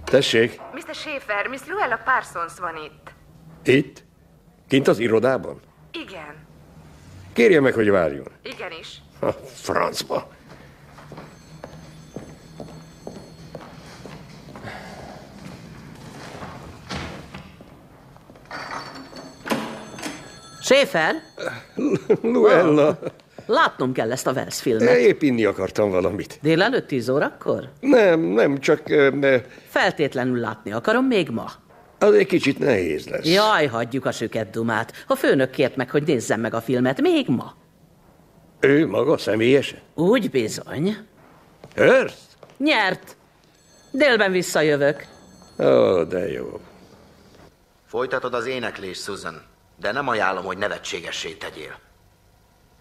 Tessék, Mr. Schaefer, Miss Luella Parsons van itt. itt? Kint az irodában? Igen. Kérje meg, hogy várjon. Igenis. Ha, francba. Schaefer? Luella. Látnom kell ezt a Welles filmet. Épp inni akartam valamit. Délelőtt 10 órakor? Nem, csak... Feltétlenül látni akarom még ma. Az egy kicsit nehéz lesz. Jaj, hagyjuk a süket dumát. A főnök kért meg, hogy nézzem meg a filmet még ma. Ő maga személyesen? Úgy bizony. Hurst? Nyert. Délben visszajövök. Ó, de jó. Folytatod az éneklést, Susan, de nem ajánlom, hogy nevetségessé tegyél.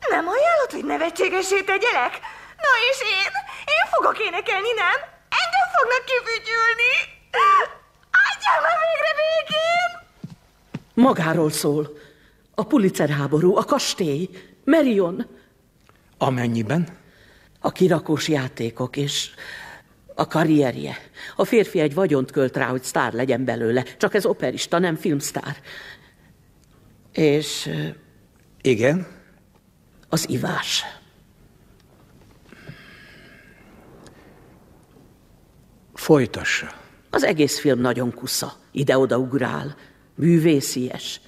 Nem ajánlod, hogy nevetségessé tegyelek? Na és én? Én fogok énekelni, nem? Engem fognak kifütyülni. Adjál már végre végén! Magáról szól. A Pulitzer háború, a kastély, Marion. Amennyiben? A kirakós játékok és A karrierje. A férfi egy vagyont költ rá, hogy sztár legyen belőle. Csak ez operista, nem filmsztár. És... Igen? Az ivás. Folytassa. Az egész film nagyon kusza. Ide-oda ugrál. Művészies.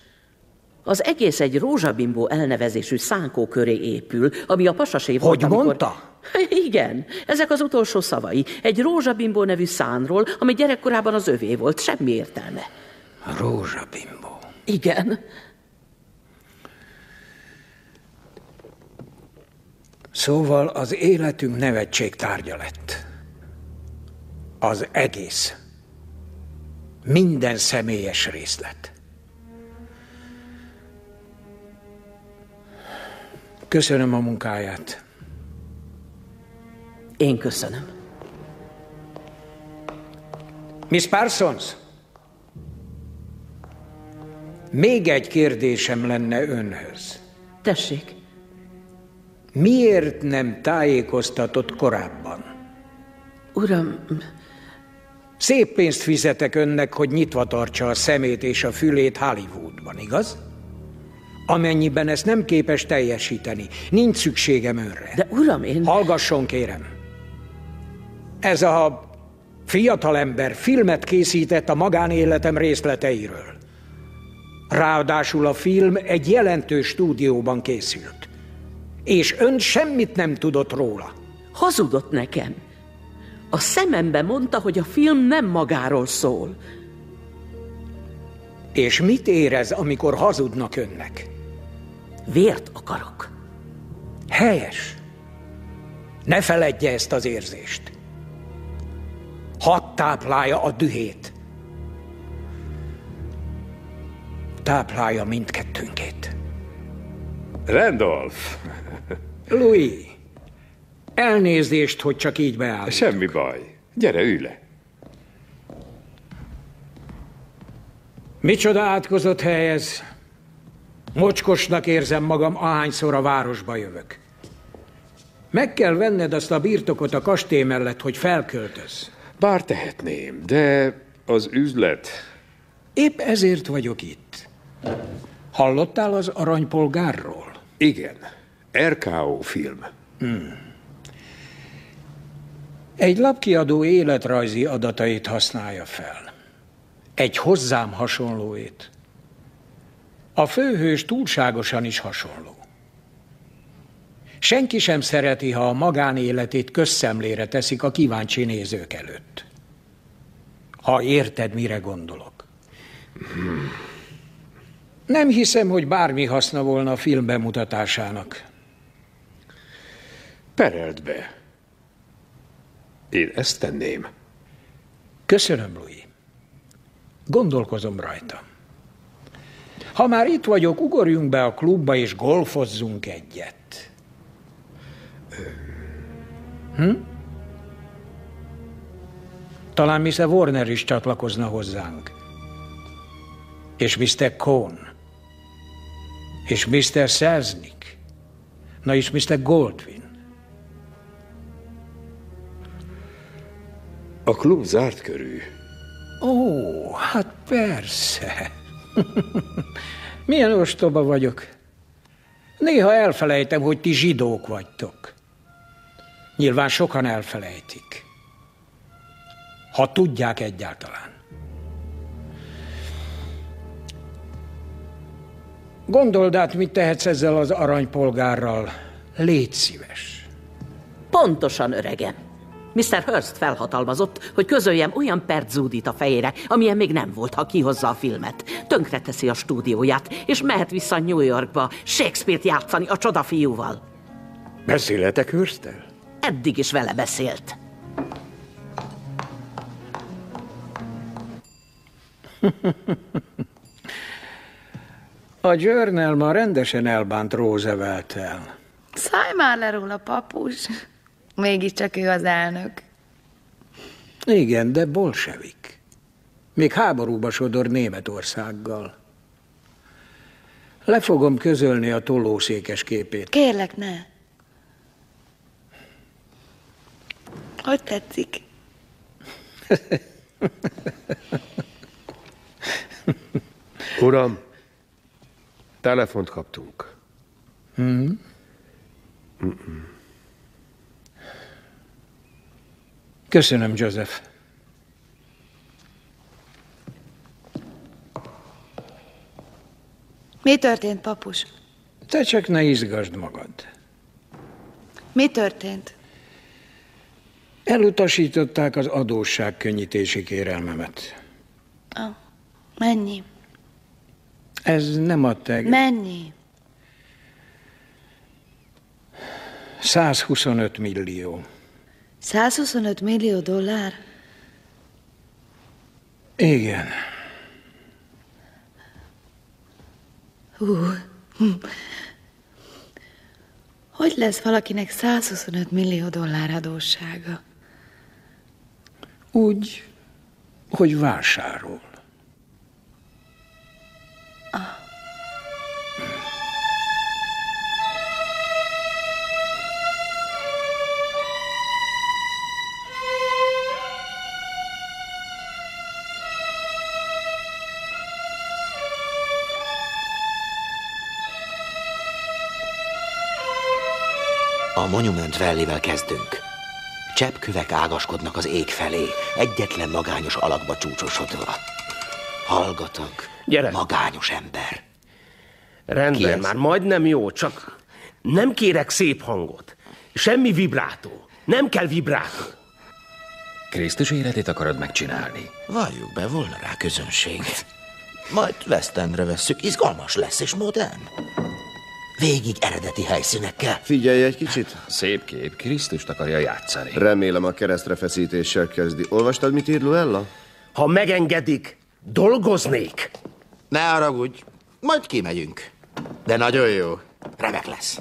Az egész egy rózsabimbó elnevezésű szánkó köré épül, ami a pasasé volt, Hogy mondta? Igen, ezek az utolsó szavai. Egy rózsabimbó nevű szánról, ami gyerekkorában az övé volt, semmi értelme. Rózsabimbó. Igen. Szóval az életünk nevetség tárgya lett. Az egész. Minden személyes részlet. Köszönöm a munkáját. Én köszönöm. Miss Parsons? Még egy kérdésem lenne önhöz. Tessék. Miért nem tájékoztatott korábban? Uram... Szép pénzt fizetek önnek, hogy nyitva tartsa a szemét és a fülét Hollywoodban, igaz? Amennyiben ezt nem képes teljesíteni, nincs szükségem önre. De uram, én... Hallgasson, kérem. Ez a fiatalember filmet készített a magánéletem részleteiről. Ráadásul a film egy jelentős stúdióban készült. És ön semmit nem tudott róla. Hazudott nekem. A szemembe mondta, hogy a film nem magáról szól. És mit érez, amikor hazudnak önnek? Vért akarok. Helyes. Ne feledje ezt az érzést. Hadd táplálja a dühét. Táplálja mindkettőnkét. Randolph! Louis, elnézést, hogy csak így beállítok. Semmi baj. Gyere, ülj le. Micsoda átkozott hely ez. Mocskosnak érzem magam, ahányszor a városba jövök. Meg kell venned azt a birtokot a kastély mellett, hogy felköltöz. Bár tehetném, de az üzlet... Épp ezért vagyok itt. Hallottál az Aranypolgárról? Igen. RKO film. Egy lapkiadó életrajzi adatait használja fel. Egy hozzám hasonlóét. A főhős túlságosan is hasonló. Senki sem szereti, ha a magánéletét közszemlére teszik a kíváncsi nézők előtt. Ha érted, mire gondolok. Nem hiszem, hogy bármi haszna volna a film bemutatásának. Pereld be. Én ezt tenném. Köszönöm, Louis. Gondolkozom rajta. Ha már itt vagyok, ugorjunk be a klubba és golfozzunk egyet. Talán Mr. Warner is csatlakozna hozzánk. És Mr. Cohn. És Mr. Selznick. Na és Mr. Goldwyn. A klub zárt körű. Ó, hát persze. Milyen ostoba vagyok. Néha elfelejtem, hogy ti zsidók vagytok. Nyilván sokan elfelejtik. Ha tudják egyáltalán. Gondold át, mit tehetsz ezzel az aranypolgárral. Légy szíves. Pontosan, öregem. Mr. Hearst felhatalmazott, hogy közöljem olyan perc zúdít a fejére, amilyen még nem volt, ha kihozza a filmet. Tönkreteszi a stúdióját, és mehet vissza New Yorkba Shakespeare-t játszani a csodafiúval. Beszéletek Hearsttel? Eddig is vele beszélt. A Journal ma rendesen elbánt Roosevelt-tel. Szállj már le róla, papus. Mégiscsak ő az elnök. Igen, de bolsevik. Még háborúba sodor Németországgal. Le fogom közölni a tollószékes képét. Kérlek, ne. Hogy tetszik? Uram, telefont kaptunk. Köszönöm, Joseph. Mi történt, papus? Te csak ne izgasd magad. Mi történt? Elutasították az adósságkönnyítési kérelmemet. Mennyi? Ez nem a te... Mennyi? 125 millió. 125 millió dollár? Igen. Hogy lesz valakinek 125 millió dollár adóssága? Úgy, hogy vásárol. A Monument Valley-vel kezdünk. Cseppkövek ágaskodnak az ég felé, egyetlen magányos alakba csúcsosodva. Hallgatag, magányos ember. Rendben, már majdnem jó, csak nem kérek szép hangot. Semmi vibrátó. Nem kell vibrátó. Krisztus életét akarod megcsinálni? Valljuk be, volna rá közönség. Majd West Endre vesszük, izgalmas lesz és modern. Végig eredeti helyszínekkel. Figyelj egy kicsit. Szép kép, Krisztust akarja játszani. Remélem a keresztre feszítéssel kezdi. Olvastad, mit ír Luella? Ha megengedik, dolgoznék. Ne haragudj, majd kimegyünk. De nagyon jó. Remek lesz.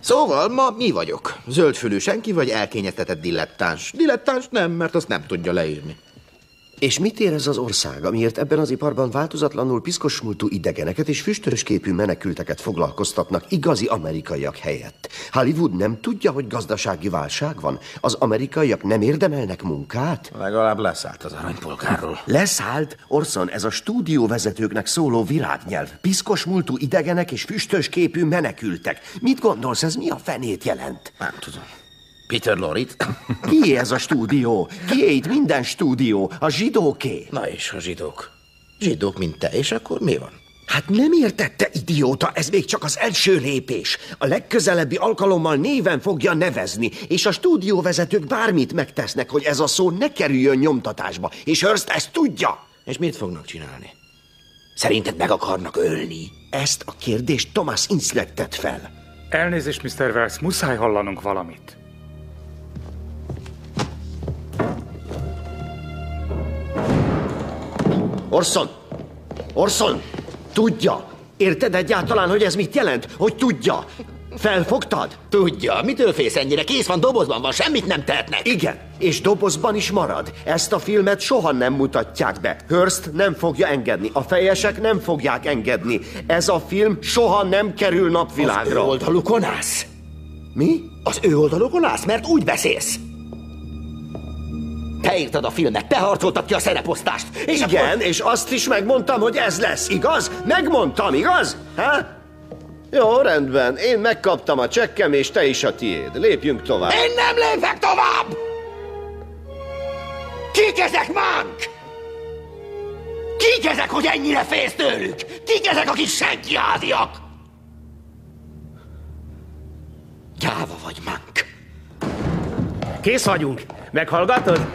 Szóval ma mi vagyok? Zöldfülű senki vagy elkényeztetett dilettáns? Dilettáns nem, mert azt nem tudja leírni. És mit ér ez az ország, amiért ebben az iparban változatlanul piszkosmúltú idegeneket és füstös képű menekülteket foglalkoztatnak igazi amerikaiak helyett? Hollywood nem tudja, hogy gazdasági válság van? Az amerikaiak nem érdemelnek munkát? Legalább leszállt az aranypolgárról. Leszállt? Orson, ez a stúdióvezetőknek szóló virágnyelv. Piszkosmúltú idegenek és füstös képű menekültek. Mit gondolsz, ez mi a fenét jelent? Nem tudom. Peter Lorre-t? Kié ez a stúdió? Kié itt minden stúdió? A zsidóké? Na és a zsidók? Zsidók, mint te, és akkor mi van? Hát nem értette, idióta, ez még csak az első lépés. A legközelebbi alkalommal néven fogja nevezni, és a stúdióvezetők bármit megtesznek, hogy ez a szó ne kerüljön nyomtatásba. És Hearst ezt tudja. És mit fognak csinálni? Szerinted meg akarnak ölni? Ezt a kérdést Thomas Ince-nek tett fel. Elnézést, Mr. Wells, muszáj hallanunk valamit. Orson! Orson! Tudja! Érted egyáltalán, hogy ez mit jelent? Hogy tudja? Felfogtad? Tudja. Mitől félsz ennyire? Kész van, dobozban van, semmit nem tehetnek. Igen, és dobozban is marad. Ezt a filmet soha nem mutatják be. Hearst nem fogja engedni. A fejesek nem fogják engedni. Ez a film soha nem kerül napvilágra. Az ő oldalukon állsz? Mi? Az ő oldalukon állsz, mert úgy beszélsz. Te írtad a filmet, te harcoltad ki a szereposztást. És igen, akkor... és azt is megmondtam, hogy ez lesz, igaz? Megmondtam, igaz? Ha? Jó, rendben. Én megkaptam a csekkem, és te is a tiéd. Lépjünk tovább. Én nem lépek tovább! Kik ezek, Mank? Kik ezek, hogy ennyire félsz tőlük? Kik ezek, akik senki háziak? Gyáva vagy, Mank. Kész vagyunk. Meghallgatod?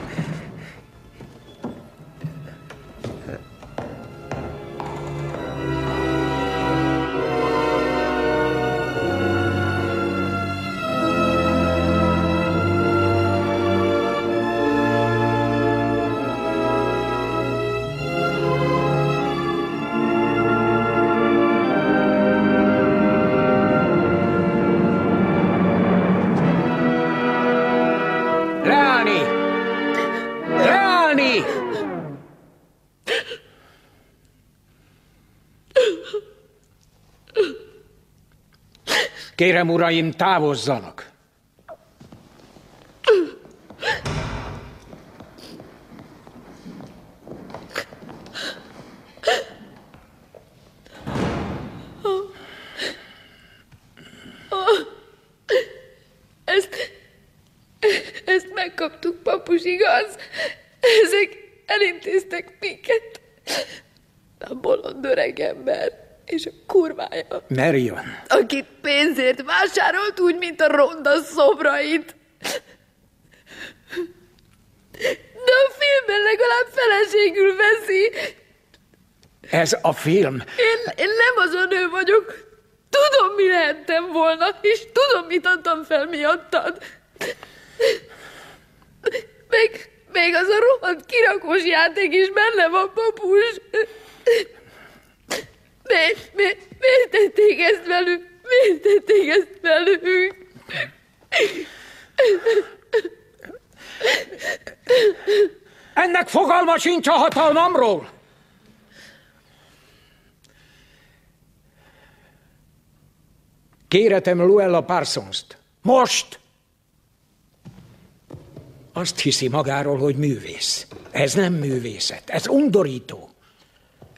Kérem, uraim, távozzanak! Ezt megkaptuk, papus, igaz? Ezek elintéztek minket. A bolond öreg ember és a kurvája. Marion. Akit pénzért vásárolt úgy, mint a ronda szobrait. De a filmben legalább feleségül veszi. Ez a film. Én nem az a nő vagyok. Tudom, mi lehettem volna, és tudom, mit adtam fel miattad. Még az a rohadt kirakós játék is benne van, papus. Miért tették ezt velünk? Miért tették ezt velünk? Ennek fogalma sincs a hatalmamról. Kéretem Luella Parsons-t. Most! Azt hiszi magáról, hogy művész. Ez nem művészet, ez undorító.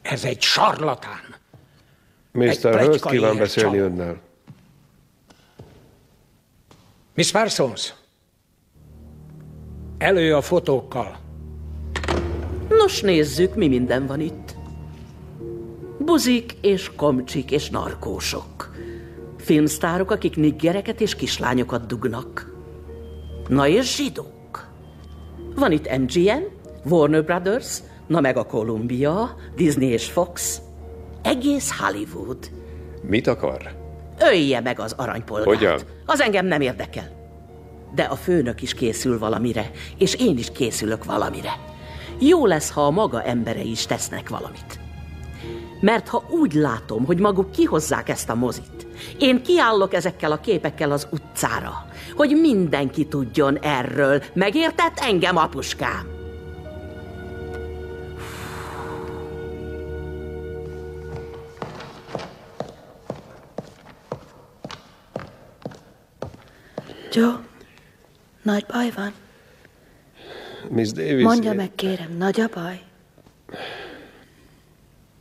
Ez egy sarlatán. Mr. Hurst kíván beszélni önnel. Miss Parsons, elő a fotókkal. Nos, nézzük, mi minden van itt. Buzik és komcsik és narkósok. Filmsztárok, akik niggereket és kislányokat dugnak. Na és zsidók. Van itt MGM, Warner Brothers, na meg a Columbia, Disney és Fox. Egész Hollywood. Mit akar? Ölje meg az aranypolgárt. Hogyan? Az engem nem érdekel. De a főnök is készül valamire, és én is készülök valamire. Jó lesz, ha a maga emberei is tesznek valamit. Mert ha úgy látom, hogy maguk kihozzák ezt a mozit, én kiállok ezekkel a képekkel az utcára, hogy mindenki tudjon erről. Megértett engem, apuskám? Joe, nagy baj van? Miss Davis... Mondja meg, kérem, nagy a baj?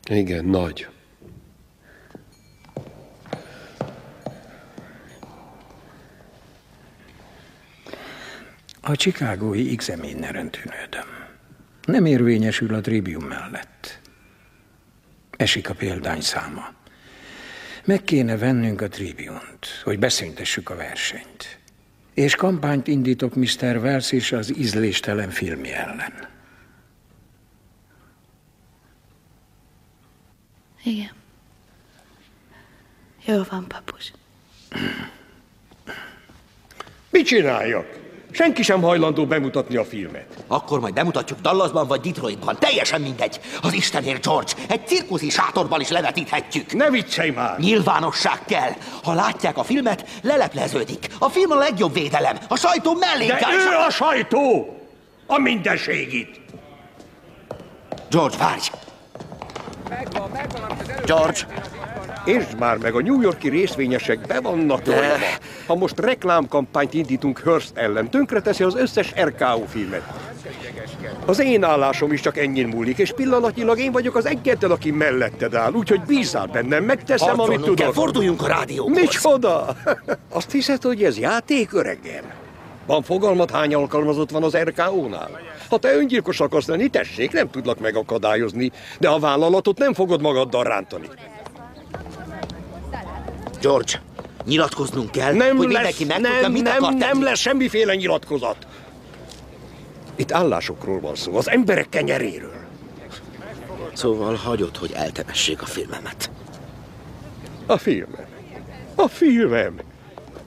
Igen, nagy. A chicagói Examiner-en tűnődöm. Nem érvényesül a Tribune mellett. Esik a példányszáma. Meg kéne vennünk a Tribune-t, hogy beszüntessük a versenyt. És kampányt indítok Mr. Wells és az ízléstelen filmje ellen. Igen. Jó van, papus. Mit csináljak? Senki sem hajlandó bemutatni a filmet. Akkor majd bemutatjuk Dallasban vagy Detroitban. Teljesen mindegy. Az Istenért, George, egy cirkuszi sátorban is levetíthetjük. Ne viccelj már! Nyilvánosság kell. Ha látják a filmet, lelepleződik. A film a legjobb védelem. A sajtó mellénk áll. De ő a sajtó! A mindenségit! George, várj! George! Értsd már meg, a New York-i részvényesek be vannak olyan. Ha most reklámkampányt indítunk Hearst ellen, tönkreteszi az összes RKO filmet. Az én állásom is csak ennyin múlik, és pillanatnyilag én vagyok az egyetlen, aki melletted áll, úgyhogy bízzál bennem, megteszem, amit tudok. Forduljunk a rádióhoz. Micsoda? Azt hiszed, hogy ez játék, öregem? Van fogalmat, hány alkalmazott van az RKO-nál? Ha te öngyilkos akarsz lenni, tessék, nem tudlak megakadályozni, de a vállalatot nem fogod magaddal rántani. George, nyilatkoznunk kell, hogy mindenki megtudja, mit akar tenni. Nem lesz semmiféle nyilatkozat. Itt állásokról van szó, az emberek kenyeréről. Szóval hagyod, hogy eltemessék a filmemet. A filmem? A filmem?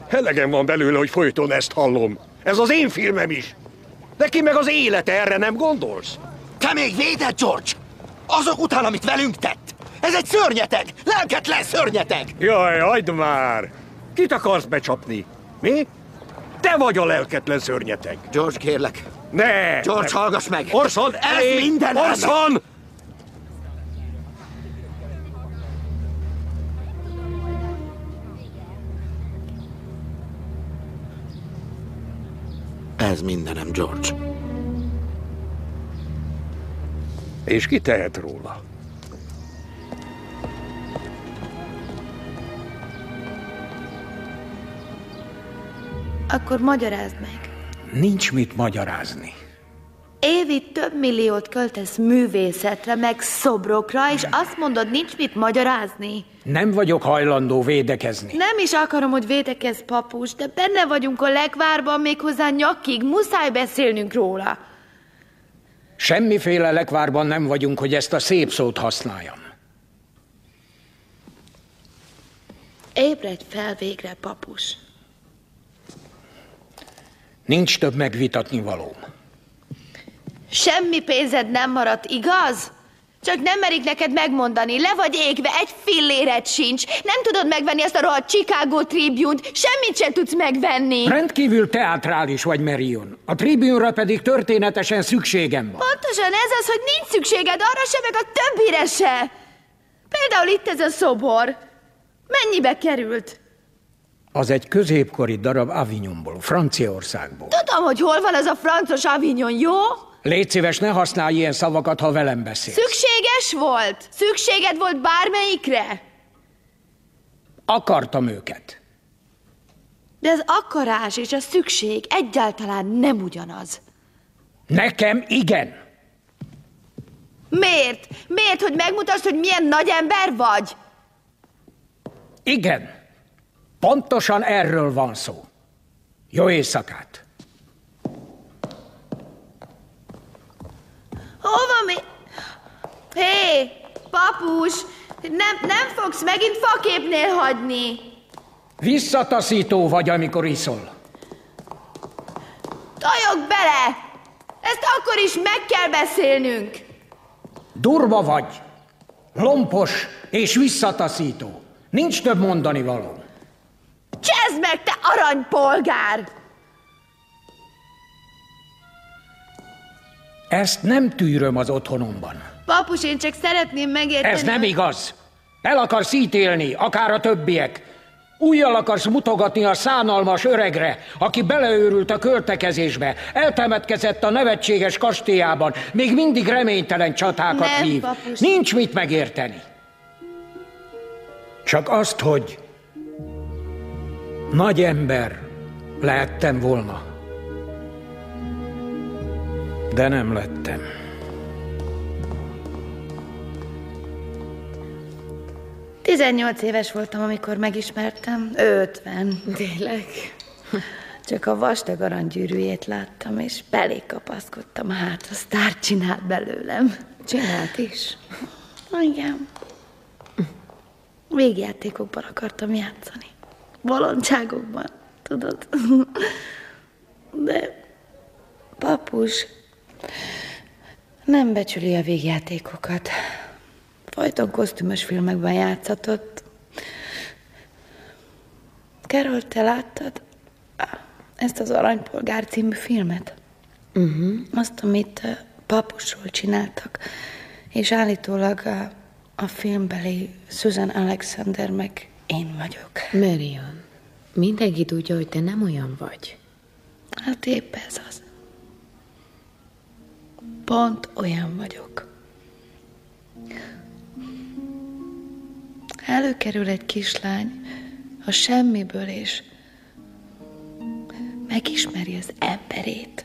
Elegem van belőle, hogy folyton ezt hallom. Ez az én filmem is. Neki meg az élete, erre nem gondolsz? Te még véded, George? Azok után, amit velünk tett. Ez egy szörnyeteg! Lelketlen szörnyeteg! Jaj, hagyd már! Kit akarsz becsapni? Mi? Te vagy a lelketlen szörnyeteg. George, kérlek. Ne! George, hallgass meg! Orson, ez minden! Orson! Ez mindenem, George. És ki tehet róla? Akkor magyarázd meg. Nincs mit magyarázni. Évi több milliót költesz művészetre, meg szobrokra, és azt mondod, nincs mit magyarázni. Nem vagyok hajlandó védekezni. Nem is akarom, hogy védekezz, papus, de benne vagyunk a lekvárban, méghozzá nyakig. Muszáj beszélnünk róla. Semmiféle lekvárban nem vagyunk, hogy ezt a szép szót használjam. Ébredj fel végre, papus. Nincs több megvitatni valóm. Semmi pénzed nem maradt, igaz? Csak nem merik neked megmondani, le vagy égve, egy filléred sincs. Nem tudod megvenni azt a rohadt Chicago Tribune-t, semmit sem tudsz megvenni. Rendkívül teátrális vagy, Marion. A Tribune-ra pedig történetesen szükségem van. Pontosan ez az, hogy nincs szükséged arra se, meg a többire se. Például itt ez a szobor. Mennyibe került? Az egy középkori darab Avignonból, Franciaországból. Tudom, hogy hol van az a francos Avignon, jó? Légy szíves, ne használj ilyen szavakat, ha velem beszélsz. Szükséges volt? Szükséged volt bármelyikre? Akartam őket. De az akarás és a szükség egyáltalán nem ugyanaz. Nekem igen. Miért? Miért, hogy megmutasd, hogy milyen nagy ember vagy? Igen. Pontosan erről van szó. Jó éjszakát! Hova mi? Hé, papus, nem fogsz megint faképnél hagyni. Visszataszító vagy, amikor iszol. Tojok bele! Ezt akkor is meg kell beszélnünk. Durva vagy, lompos és visszataszító. Nincs több mondani való. Csezd meg, te aranypolgár! Ezt nem tűröm az otthonomban. Papus, én csak szeretném megérteni... Ez nem igaz. El akarsz ítélni, akár a többiek. Újjal akarsz mutogatni a szánalmas öregre, aki beleőrült a költekezésbe, eltemetkezett a nevetséges kastélyában, még mindig reménytelen csatákat nem, vív. Papus. Nincs mit megérteni. Csak azt, hogy nagy ember lehettem volna. De nem lettem. Tizennyolc éves voltam, amikor megismertem. 50. Tényleg? Csak a vastag aranygyűrűjét láttam, és belé kapaszkodtam, hát a sztár csinált belőlem. Csinált is? Igen. Végjátékokban akartam játszani. Bolondságokban, tudod? De papus nem becsüli a végjátékokat. Folyton kosztümös filmekben játszatott. Carol, te láttad ezt az Aranypolgár című filmet? Azt, amit papusról csináltak. És állítólag a filmbeli Susan Alexander meg én vagyok. Marion, mindenki tudja, hogy te nem olyan vagy. Hát épp ez az. Pont olyan vagyok. Előkerül egy kislány a semmiből, és megismeri az emberét,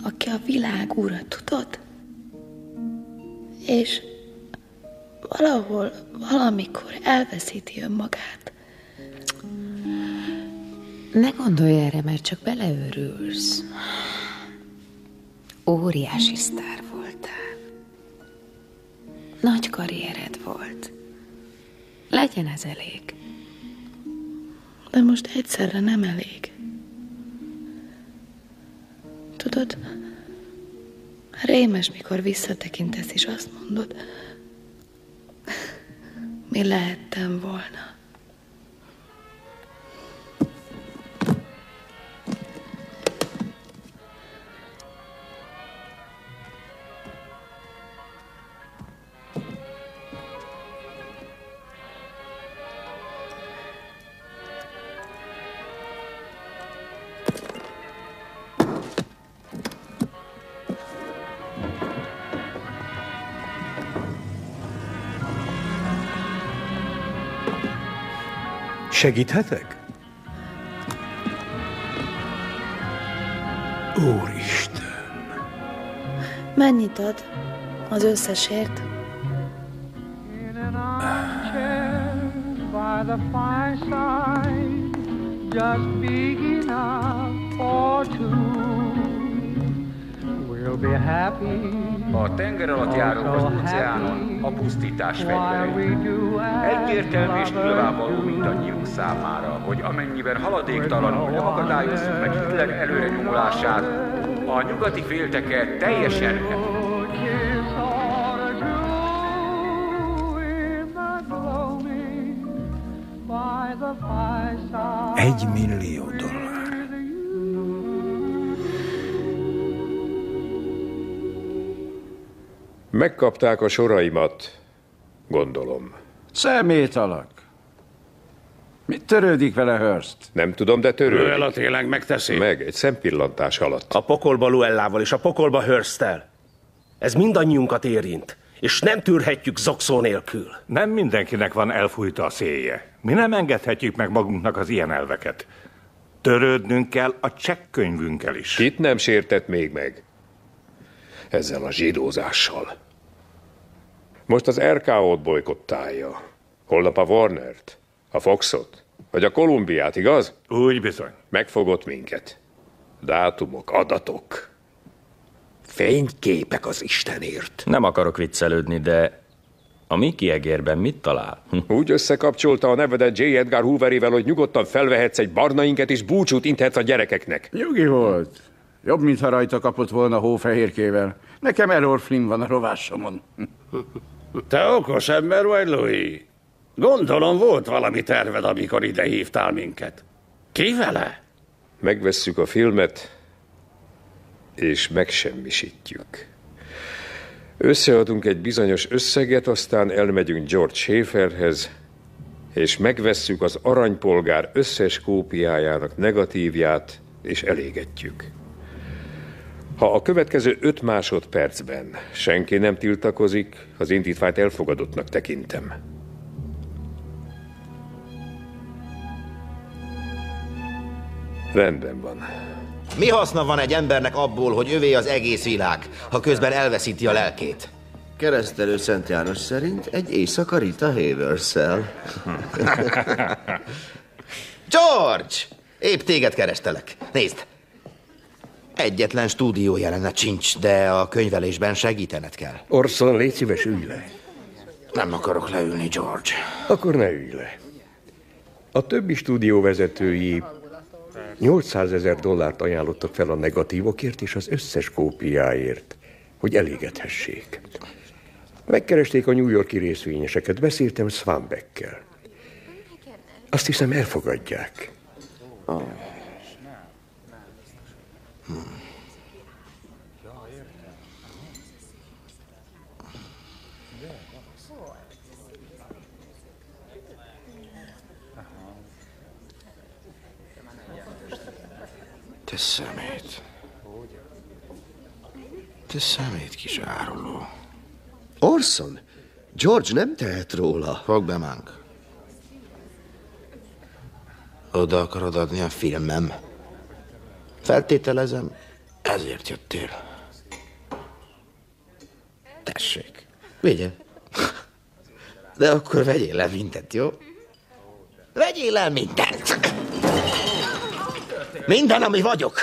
aki a világ ura, tudod? És valahol, valamikor elveszíti önmagát. Ne gondolj erre, mert csak beleőrülsz. Óriási sztár voltál. Nagy karriered volt. Legyen ez elég. De most egyszerre nem elég. Tudod, rémes, mikor visszatekintesz, és azt mondod, mi lehettem volna. Segíthetek? Úristen! Mennyit ad? Az összesért? By the fireside, just big enough for two. We'll be happy. A tenger alatt járunk az óceánon, a pusztítás fegyverei. Egyértelmű és nyilvánvaló mindannyiunk számára, hogy amennyiben haladéktalanul nem akadályozzuk meg Hitler előrenyomulását, a nyugati félteke teljesen $1 millió. Megkapták a soraimat, gondolom. Szemét alak. Mit törődik vele, Hearst? Nem tudom, de törődik. Luella tényleg megteszi? Meg, egy szempillantás alatt. A pokolba Luellával és a pokolba Hearsttel. Ez mindannyiunkat érint, és nem tűrhetjük zokszó nélkül. Nem mindenkinek van elfújta a szélje. Mi nem engedhetjük meg magunknak az ilyen elveket. Törődnünk kell a csekkönyvünkkel is. Kit nem sértett még meg? Ezzel a zsidózással. Most az RKO-t bojkottálja. Holnap a Warnert, a Foxot, vagy a Kolumbiát, igaz? Úgy bizony. Megfogott minket. Dátumok, adatok. Fényképek az Istenért. Nem akarok viccelődni, de a Mickey egérben mit talál? Úgy összekapcsolta a nevedet J. Edgar Hooverével, hogy nyugodtan felvehetsz egy barna inget és búcsút inthetsz a gyerekeknek. Nyugi volt. Jobb, mintha rajta kapott volna hófehérkével. Nekem Errol Flynn van a rovásomon. Te okos ember vagy, Louis? Gondolom volt valami terved, amikor ide hívtál minket. Ki vele? Megvesszük a filmet, és megsemmisítjük. Összeadunk egy bizonyos összeget, aztán elmegyünk George Schaeferhez, és megvesszük az Aranypolgár összes kópiájának negatívját, és elégetjük. Ha a következő 5 másodpercben senki nem tiltakozik, az indítványt elfogadottnak tekintem. Rendben van. Mi haszna van egy embernek abból, hogy övé az egész világ, ha közben elveszíti a lelkét? Keresztelő Szent János szerint egy éjszaka Rita Hayworth-szel. George! Épp téged kerestelek. Nézd! Egyetlen stúdió jelenet sincs, de a könyvelésben segítened kell. Orson, légy szíves, ülj le. Nem akarok leülni, George. Akkor ne ülj le. A többi stúdió vezetői $800 000 ajánlottak fel a negatívokért és az összes kópiáért, hogy elégethessék. Megkeresték a New York-i részvényeseket, beszéltem Swanbeckkel. Azt hiszem, elfogadják. Te szemét. Te szemét, kis áruló. Orson, George nem tehet róla. Fogd be, Monk. Oda akarod adni a filmem? Feltételezem, ezért jöttél. Tessék, vigye. De akkor vegyél el mindent, jó? Vegyél el mindent! Minden, ami vagyok,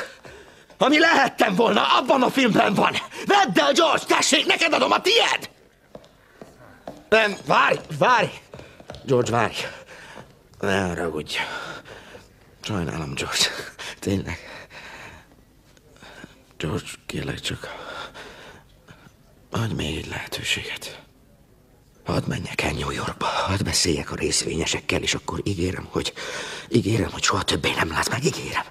ami lehettem volna, abban a filmben van. Vedd el, George, tessék, neked adom a tiéd! Nem, várj! George, várj! Ne haragudj. Sajnálom, George. Tényleg. George, kérlek csak, adj még egy lehetőséget. Hadd menjek el New Yorkba, hadd beszéljek a részvényesekkel, és akkor ígérem, hogy soha többé nem látsz meg, ígérem.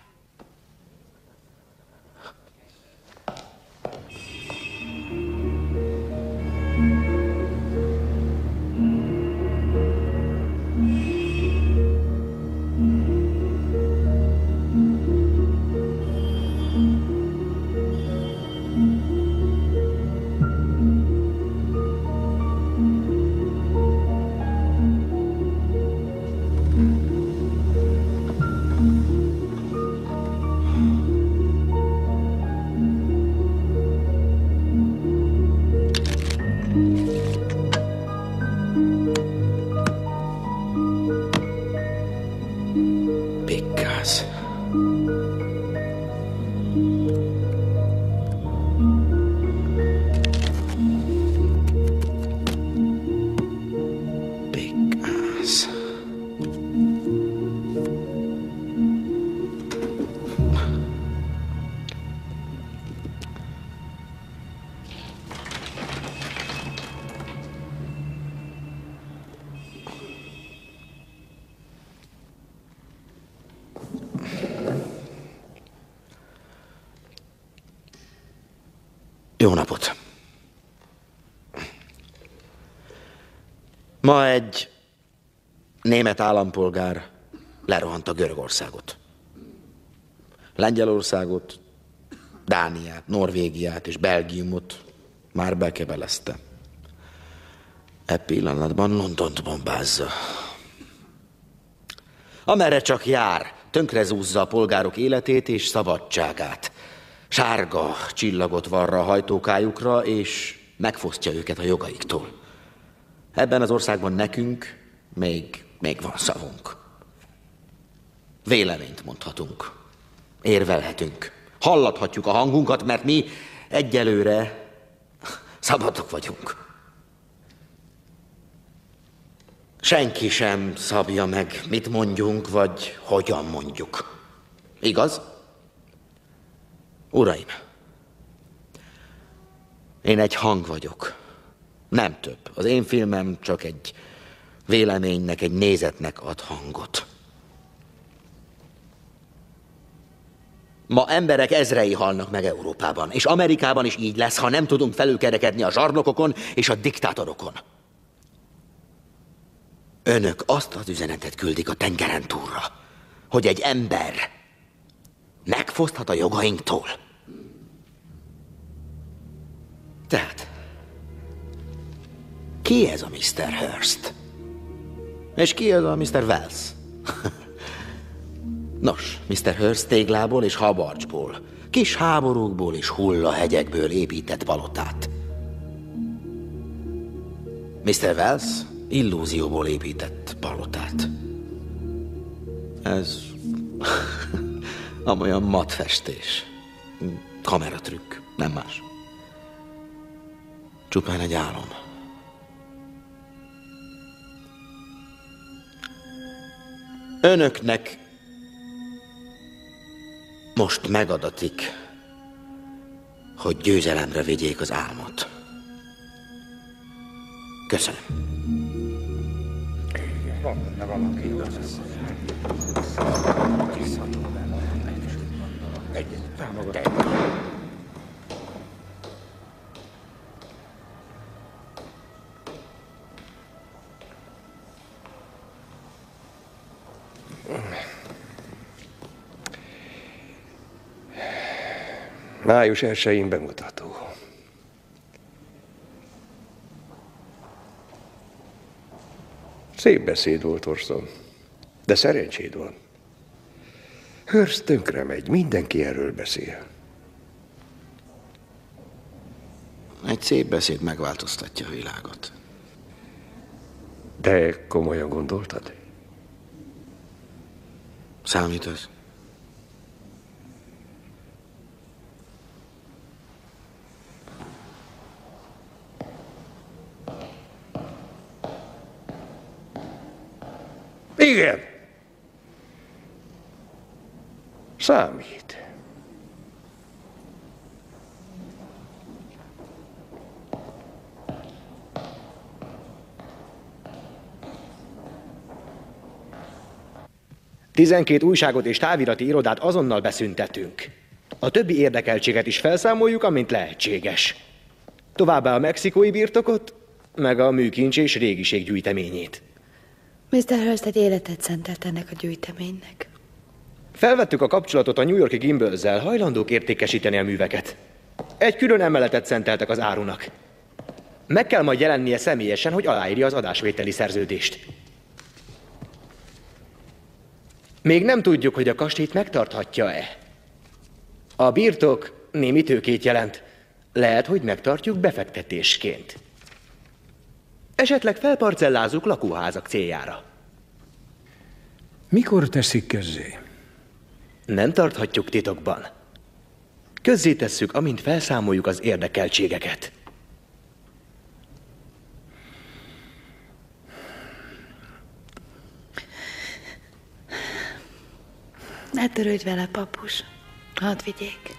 Jó napot! Ma egy német állampolgár lerohanta Görögországot. Lengyelországot, Dániát, Norvégiát és Belgiumot már bekebelezte. E pillanatban Londont bombázza. Amerre csak jár, tönkrezúzza a polgárok életét és szabadságát. Sárga csillagot varra a hajtókájukra, és megfosztja őket a jogaiktól. Ebben az országban nekünk még van szavunk. Véleményt mondhatunk, érvelhetünk, hallathatjuk a hangunkat, mert mi egyelőre szabadok vagyunk. Senki sem szabja meg, mit mondjunk, vagy hogyan mondjuk. Igaz? Uraim, én egy hang vagyok, nem több. Az én filmem csak egy véleménynek, egy nézetnek ad hangot. Ma emberek ezrei halnak meg Európában, és Amerikában is így lesz, ha nem tudunk felülkerekedni a zsarnokokon és a diktátorokon. Önök azt az üzenetet küldik a tengeren túlra, hogy egy ember megfoszthat a jogainktól. Tehát, ki ez a Mr. Hearst? És ki ez a Mr. Wells? Nos, Mr. Hearst téglából és habarcsból, kis háborúkból és hullahegyekből épített palotát. Mr. Wells illúzióból épített palotát. Ez amolyan matfestés, kameratrükk, nem más. Csupán egy álom. Önöknek most megadatik, hogy győzelemre vigyék az álmot. Köszönöm. Van valaki igaz. Egyet támogatom. Május 1-én bemutató. Szép beszéd volt, Orson, de szerencséd van. Hearst tönkre megy, mindenki erről beszél. Egy szép beszéd megváltoztatja a világot. De komolyan gondoltad? Számít ez? Igen. Számít. Tizenkét újságot és távirati irodát azonnal beszüntetünk. A többi érdekeltséget is felszámoljuk, amint lehetséges. Továbbá a mexikói birtokot, meg a műkincs és régiség gyűjteményét. Mr. Hearst egy életet szentelt ennek a gyűjteménynek. Felvettük a kapcsolatot a New York-i Gimbelzel, hajlandók értékesíteni a műveket. Egy külön emeletet szenteltek az árunak. Meg kell majd jelennie személyesen, hogy aláírja az adásvételi szerződést. Még nem tudjuk, hogy a kastélyt megtarthatja-e. A birtok némi tőkét jelent. Lehet, hogy megtartjuk befektetésként. Esetleg felparcellázzuk lakóházak céljára. Mikor teszik közzé? Nem tarthatjuk titokban. Közzétesszük, amint felszámoljuk az érdekeltségeket. Ne törődj vele, papus. Hadd vigyék.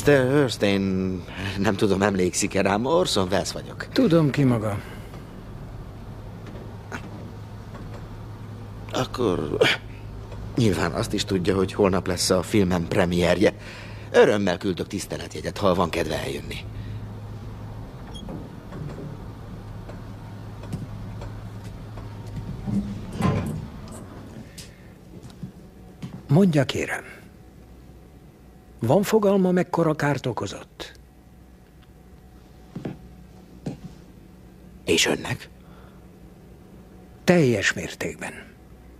Mr. Hurst, én nem tudom, emlékszik-e rám, Orson Welles vagyok. Tudom ki maga. Akkor nyilván azt is tudja, hogy holnap lesz a filmem premierje. Örömmel küldök tiszteletjegyet, ha van kedve eljönni. Mondja, kérem. Van fogalma, mekkora kárt okozott? És önnek? Teljes mértékben.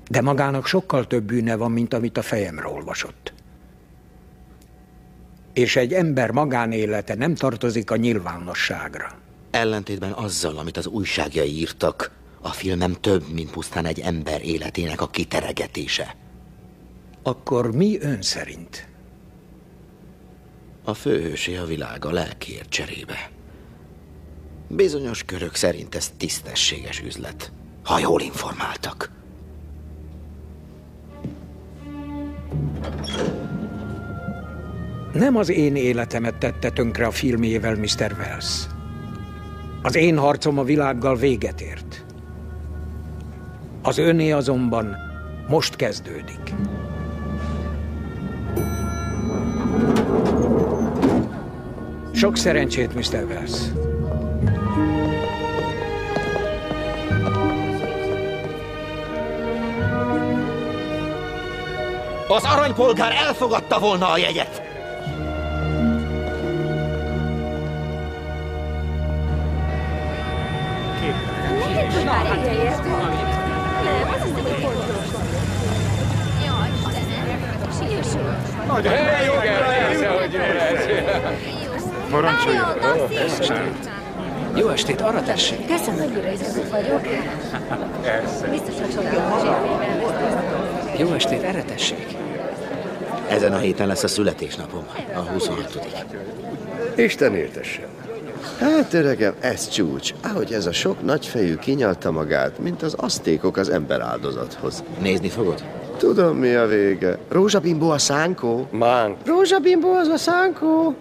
De magának sokkal több bűne van, mint amit a fejemre olvasott. És egy ember magánélete nem tartozik a nyilvánosságra. Ellentétben azzal, amit az újságjai írtak, a filmem több, mint pusztán egy ember életének a kiteregetése. Akkor mi ön szerint? A főhősé a világ a lelkiért cserébe. Bizonyos körök szerint ez tisztességes üzlet, ha jól informáltak. Nem az én életemet tette tönkre a filmjével, Mr. Welles. Az én harcom a világgal véget ért. Az öné azonban most kezdődik. Sok szerencsét, Mr. Welles. Az aranypolgár elfogadta volna a jegyet! Parancsoljon! Jó estét, arra tessék! Köszönöm, hogy izgatott vagyok. Biztos, hogy Jó estét, erre tessék! Ezen a héten lesz a születésnapom, a 26. Isten éltessen. Hát öregem, ez csúcs. Ahogy ez a sok nagyfejű kinyalta magát, mint az asztékok az emberáldozathoz. Nézni fogod? Tudom, mi a vége. Rózsabimbó a szánkó? Mánk. Rózsabimbó az a szánkó?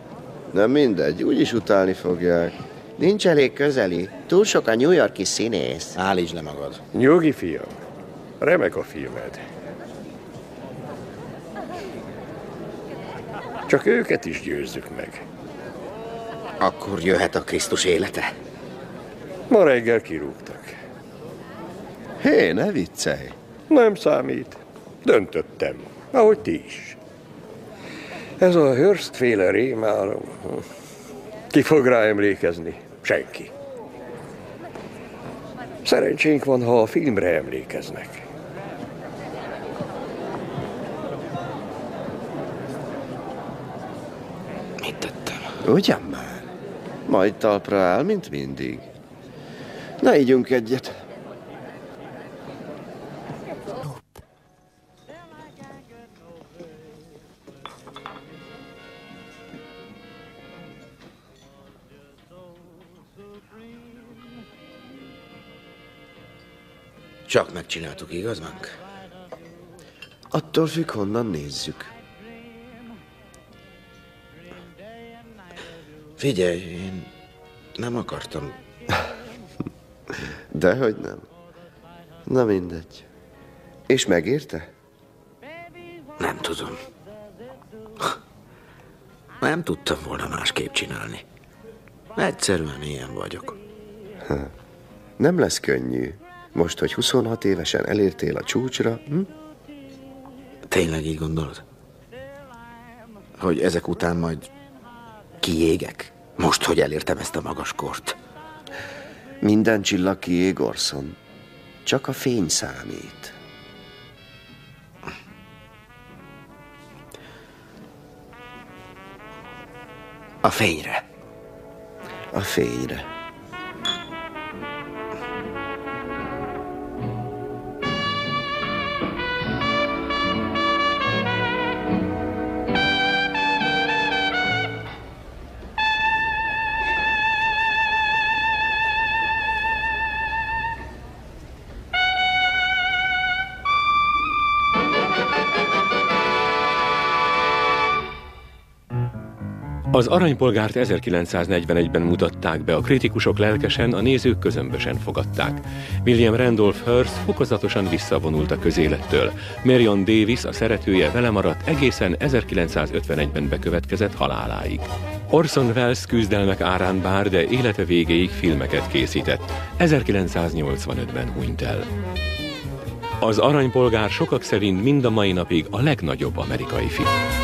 Nem mindegy, úgyis utálni fogják. Nincs elég közeli. Túl sok a New York-i színész. Állítsd le magad. Nyugi, fiam. Remek a filmed. Csak őket is győzzük meg. Akkor jöhet a Krisztus élete? Ma reggel kirúgtak. Hé, ne viccelj. Nem számít. Döntöttem, ahogy ti is. Ez a Hearst-féle rémálom. Ki fog rá emlékezni? Senki. Szerencsénk van, ha a filmre emlékeznek. Mit tettem? Ugyan már? Majd talpra áll, mint mindig. Na, ígyunk egyet. Csak megcsináltuk, igaz, Mank? Attól függ, honnan nézzük. Figyelj, én Nem akartam. Dehogy nem. Na mindegy. És megérte? Nem tudom. Nem tudtam volna másképp csinálni. Egyszerűen ilyen vagyok. Nem lesz könnyű. Most, hogy 26 évesen elértél a csúcsra, Tényleg így gondolod? Hogy ezek után majd kiégek? Most, hogy elértem ezt a magas kort. Minden csillag kiég, Orson. Csak a fény számít. A fényre. A fényre. Az Aranypolgárt 1941-ben mutatták be, a kritikusok lelkesen, a nézők közömbösen fogadták. William Randolph Hearst fokozatosan visszavonult a közélettől. Marion Davis, a szeretője, vele maradt egészen 1951-ben bekövetkezett haláláig. Orson Welles küzdelmek árán bár, de élete végéig filmeket készített. 1985-ben hunyt el. Az Aranypolgár sokak szerint mind a mai napig a legnagyobb amerikai film.